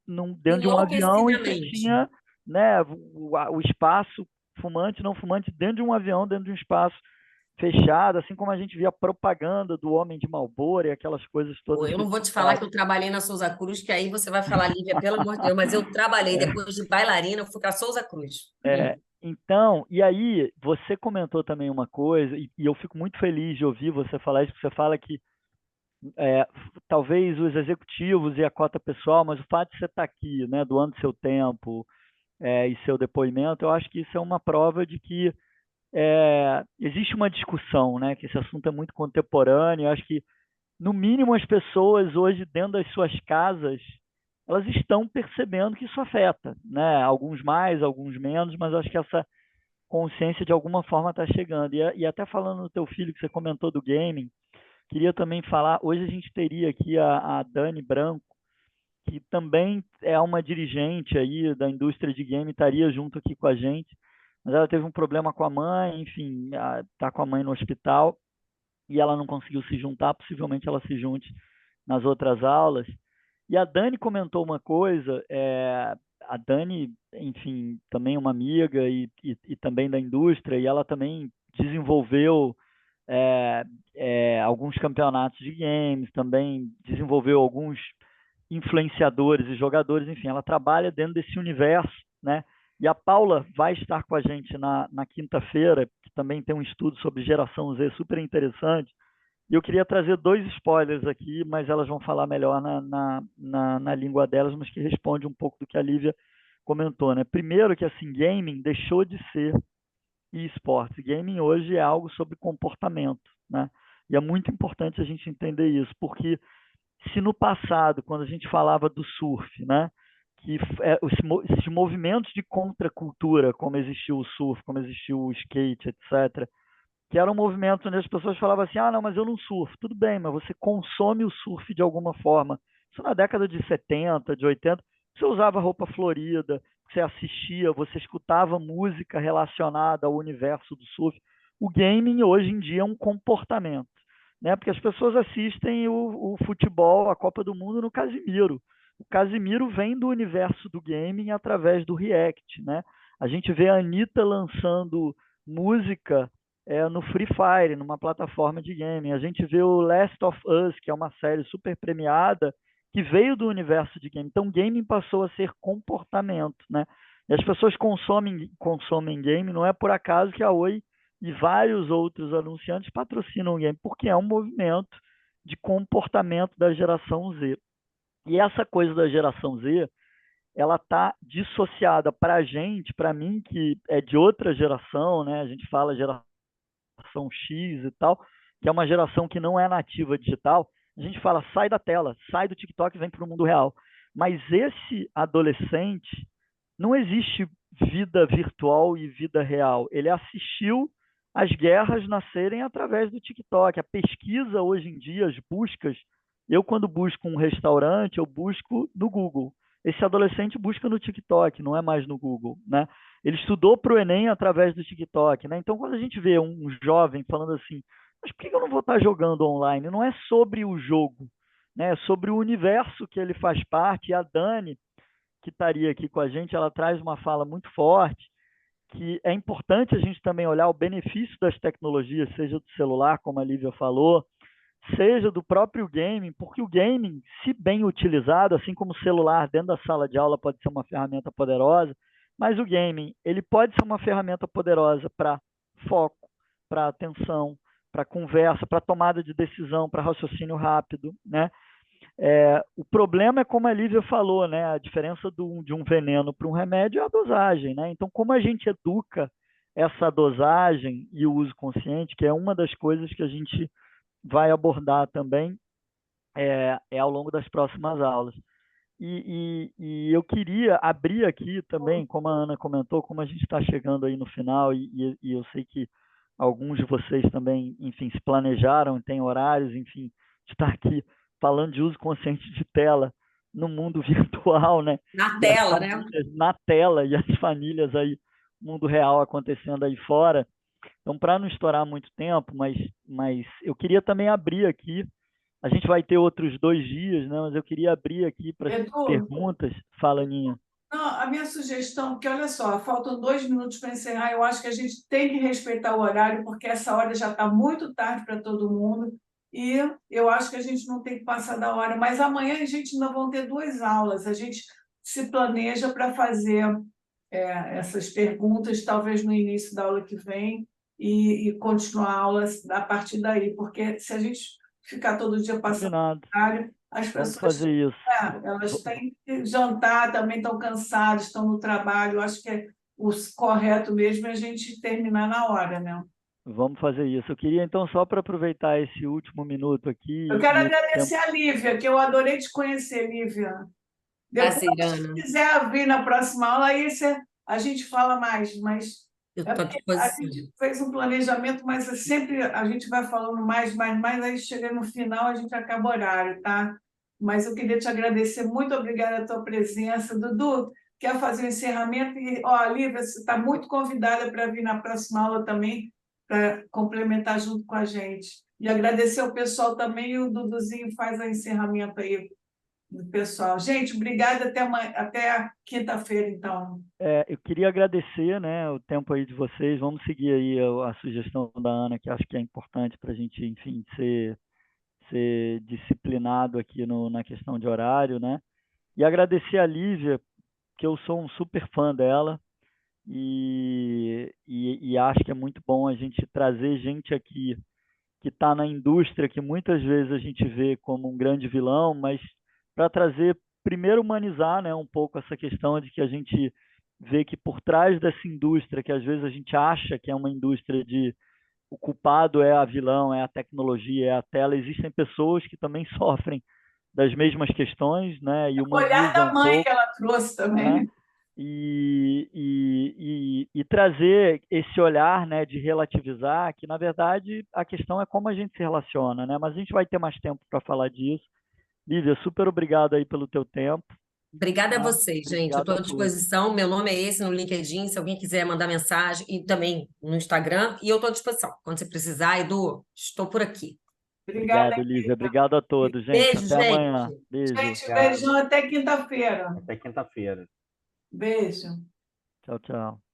dentro de um avião e você Enlouquecidamente. tinha, né, o espaço fumante, não fumante, dentro de um avião, dentro de um espaço. fechada, assim como a gente via a propaganda do Homem de Marlboro e aquelas coisas Pô, todas eu que não o vou te Tim falar faz. que eu trabalhei na Souza Cruz, que aí você vai falar, Lívia, pelo amor de Deus, mas eu trabalhei depois de bailarina, eu fui para Souza Cruz. Então, e aí, você comentou também uma coisa, e eu fico muito feliz de ouvir você falar isso, porque você fala que talvez os executivos e a cota pessoal, mas o fato de você estar aqui, né, doando seu tempo e seu depoimento, eu acho que isso é uma prova de que existe uma discussão, né, que esse assunto é muito contemporâneo. Eu acho que, no mínimo, as pessoas hoje, dentro das suas casas, elas estão percebendo que isso afeta, né? Alguns mais, alguns menos, mas eu acho que essa consciência de alguma forma está chegando. E até falando do teu filho que você comentou do gaming, queria também falar, hoje a gente teria aqui a Dani Branco, que também é uma dirigente aí da indústria de game, estaria junto aqui com a gente, mas ela teve um problema com a mãe, enfim, está com a mãe no hospital e ela não conseguiu se juntar, possivelmente ela se junte nas outras aulas. E a Dani comentou uma coisa, a Dani, enfim, também é uma amiga e também da indústria, e ela também desenvolveu é, alguns campeonatos de games, também desenvolveu alguns influenciadores e jogadores, enfim, ela trabalha dentro desse universo, né? E a Paula vai estar com a gente na quinta-feira, que também tem um estudo sobre geração Z super interessante. E eu queria trazer dois spoilers aqui, mas elas vão falar melhor na língua delas, mas que responde um pouco do que a Lívia comentou, né? Primeiro que, assim, gaming deixou de ser esportes. Gaming hoje é algo sobre comportamento, né? E é muito importante a gente entender isso, porque se no passado, quando a gente falava do surf, né, que esses movimentos de contracultura, como existiu o surf, como existiu o skate, etc., que eram movimentos onde as pessoas falavam assim, ah, não, mas eu não surfo. Tudo bem, mas você consome o surf de alguma forma. Isso na década de 70, de 80, você usava roupa florida, você assistia, você escutava música relacionada ao universo do surf. O gaming hoje em dia é um comportamento, né? Porque as pessoas assistem o futebol, a Copa do Mundo no Casimiro. O Casimiro vem do universo do gaming através do React, né? A gente vê a Anitta lançando música no Free Fire, numa plataforma de gaming. A gente vê o Last of Us, que é uma série super premiada, que veio do universo de game. Então, gaming passou a ser comportamento, né? E as pessoas consomem game, não é por acaso que a Oi e vários outros anunciantes patrocinam o game, porque é um movimento de comportamento da geração Z. E essa coisa da geração Z, ela está dissociada para a gente, para mim, que é de outra geração, né? A gente fala geração X e tal, que é uma geração que não é nativa digital. A gente fala, sai da tela, sai do TikTok e vem para o mundo real. Mas esse adolescente, não existe vida virtual e vida real. Ele assistiu as guerras nascerem através do TikTok. A pesquisa hoje em dia, as buscas, eu quando busco um restaurante, eu busco no Google. Esse adolescente busca no TikTok, não é mais no Google, né? Ele estudou para o Enem através do TikTok, né? Então, quando a gente vê um jovem falando assim, mas por que eu não vou estar jogando online? Não é sobre o jogo, né? É sobre o universo que ele faz parte. E a Dani, que estaria aqui com a gente, ela traz uma fala muito forte, que é importante a gente também olhar o benefício das tecnologias, seja do celular, como a Lívia falou, seja do próprio gaming, porque o gaming, se bem utilizado, assim como o celular dentro da sala de aula pode ser uma ferramenta poderosa, mas o gaming, ele pode ser uma ferramenta poderosa para foco, para atenção, para conversa, para tomada de decisão, para raciocínio rápido, né? O problema é como a Lívia falou, né? A diferença de um veneno para um remédio é a dosagem, né? Então, como a gente educa essa dosagem e o uso consciente, que é uma das coisas que a gente vai abordar também ao longo das próximas aulas. E eu queria abrir aqui também, como a Ana comentou, como a gente está chegando aí no final, e eu sei que alguns de vocês também, enfim, se planejaram, têm horários, enfim, de estar aqui falando de uso consciente de tela no mundo virtual, né? Na E as tela, né? famílias na tela, e as famílias aí, mundo real acontecendo aí fora. Então, para não estourar muito tempo, mas eu queria também abrir aqui. A gente vai ter outros 2 dias, né? Mas eu queria abrir aqui para as Edu, perguntas. Fala, Aninha. Não, a minha sugestão, porque olha só, faltam 2 minutos para encerrar, eu acho que a gente tem que respeitar o horário, porque essa hora já está muito tarde para todo mundo, e eu acho que a gente não tem que passar da hora. Mas amanhã a gente ainda vão ter 2 aulas, a gente se planeja para fazer essas perguntas, talvez no início da aula que vem, e continuar a aula a partir daí, porque se a gente ficar todo dia passando Combinado. o horário, as Vamos pessoas fazer isso. elas têm que jantar, também estão cansadas, estão no trabalho. Eu acho que o correto mesmo é a gente terminar na hora, né? Vamos fazer isso. Eu queria, então, só para aproveitar esse último minuto Eu aqui quero e esse tempo. agradecer a Lívia, que eu adorei te conhecer, Lívia. Depois, Prazer, se Ana. quiser vir na próxima aula, aí a gente fala mais, mas Eu é estou à porque a disposição. gente fez um planejamento, mas sempre a gente vai falando mais, aí chega no final, a gente acaba o horário, tá? Mas eu queria te agradecer, muito obrigada a tua presença. Dudu, quer fazer o encerramento? E, ó, a Lívia, você está muito convidada para vir na próxima aula também, para complementar junto com a gente. E agradecer ao pessoal também, e o Duduzinho faz o encerramento aí do pessoal. Gente, obrigada, até quinta-feira, então. Eu queria agradecer, né, o tempo aí de vocês. Vamos seguir aí a sugestão da Ana, que acho que é importante para a gente, enfim, ser disciplinado aqui na questão de horário, né? E agradecer a Lívia, que eu sou um super fã dela e acho que é muito bom a gente trazer gente aqui que está na indústria, que muitas vezes a gente vê como um grande vilão, mas para trazer, primeiro, humanizar, né, um pouco essa questão de que a gente vê que por trás dessa indústria, que às vezes a gente acha que é uma indústria de o culpado é a vilão, é a tecnologia, é a tela, existem pessoas que também sofrem das mesmas questões, né, e O olhar humaniza da um mãe que pouco, ela trouxe também, né? né? E trazer esse olhar, né, de relativizar, que na verdade a questão é como a gente se relaciona, né? Mas a gente vai ter mais tempo para falar disso. Lívia, super obrigado aí pelo teu tempo, Obrigada a tá? vocês, gente. Eu Obrigado estou a à todos. disposição. Meu nome é esse no LinkedIn, se alguém quiser mandar mensagem, e também no Instagram. E eu estou à disposição. Quando você precisar, Edu, estou por aqui. Obrigada. Obrigado, Lívia. Obrigado a todos, gente. Beijo, Até amanhã. gente. Beijo. Gente, beijão até quinta-feira. Até quinta-feira. Beijo. Tchau, tchau.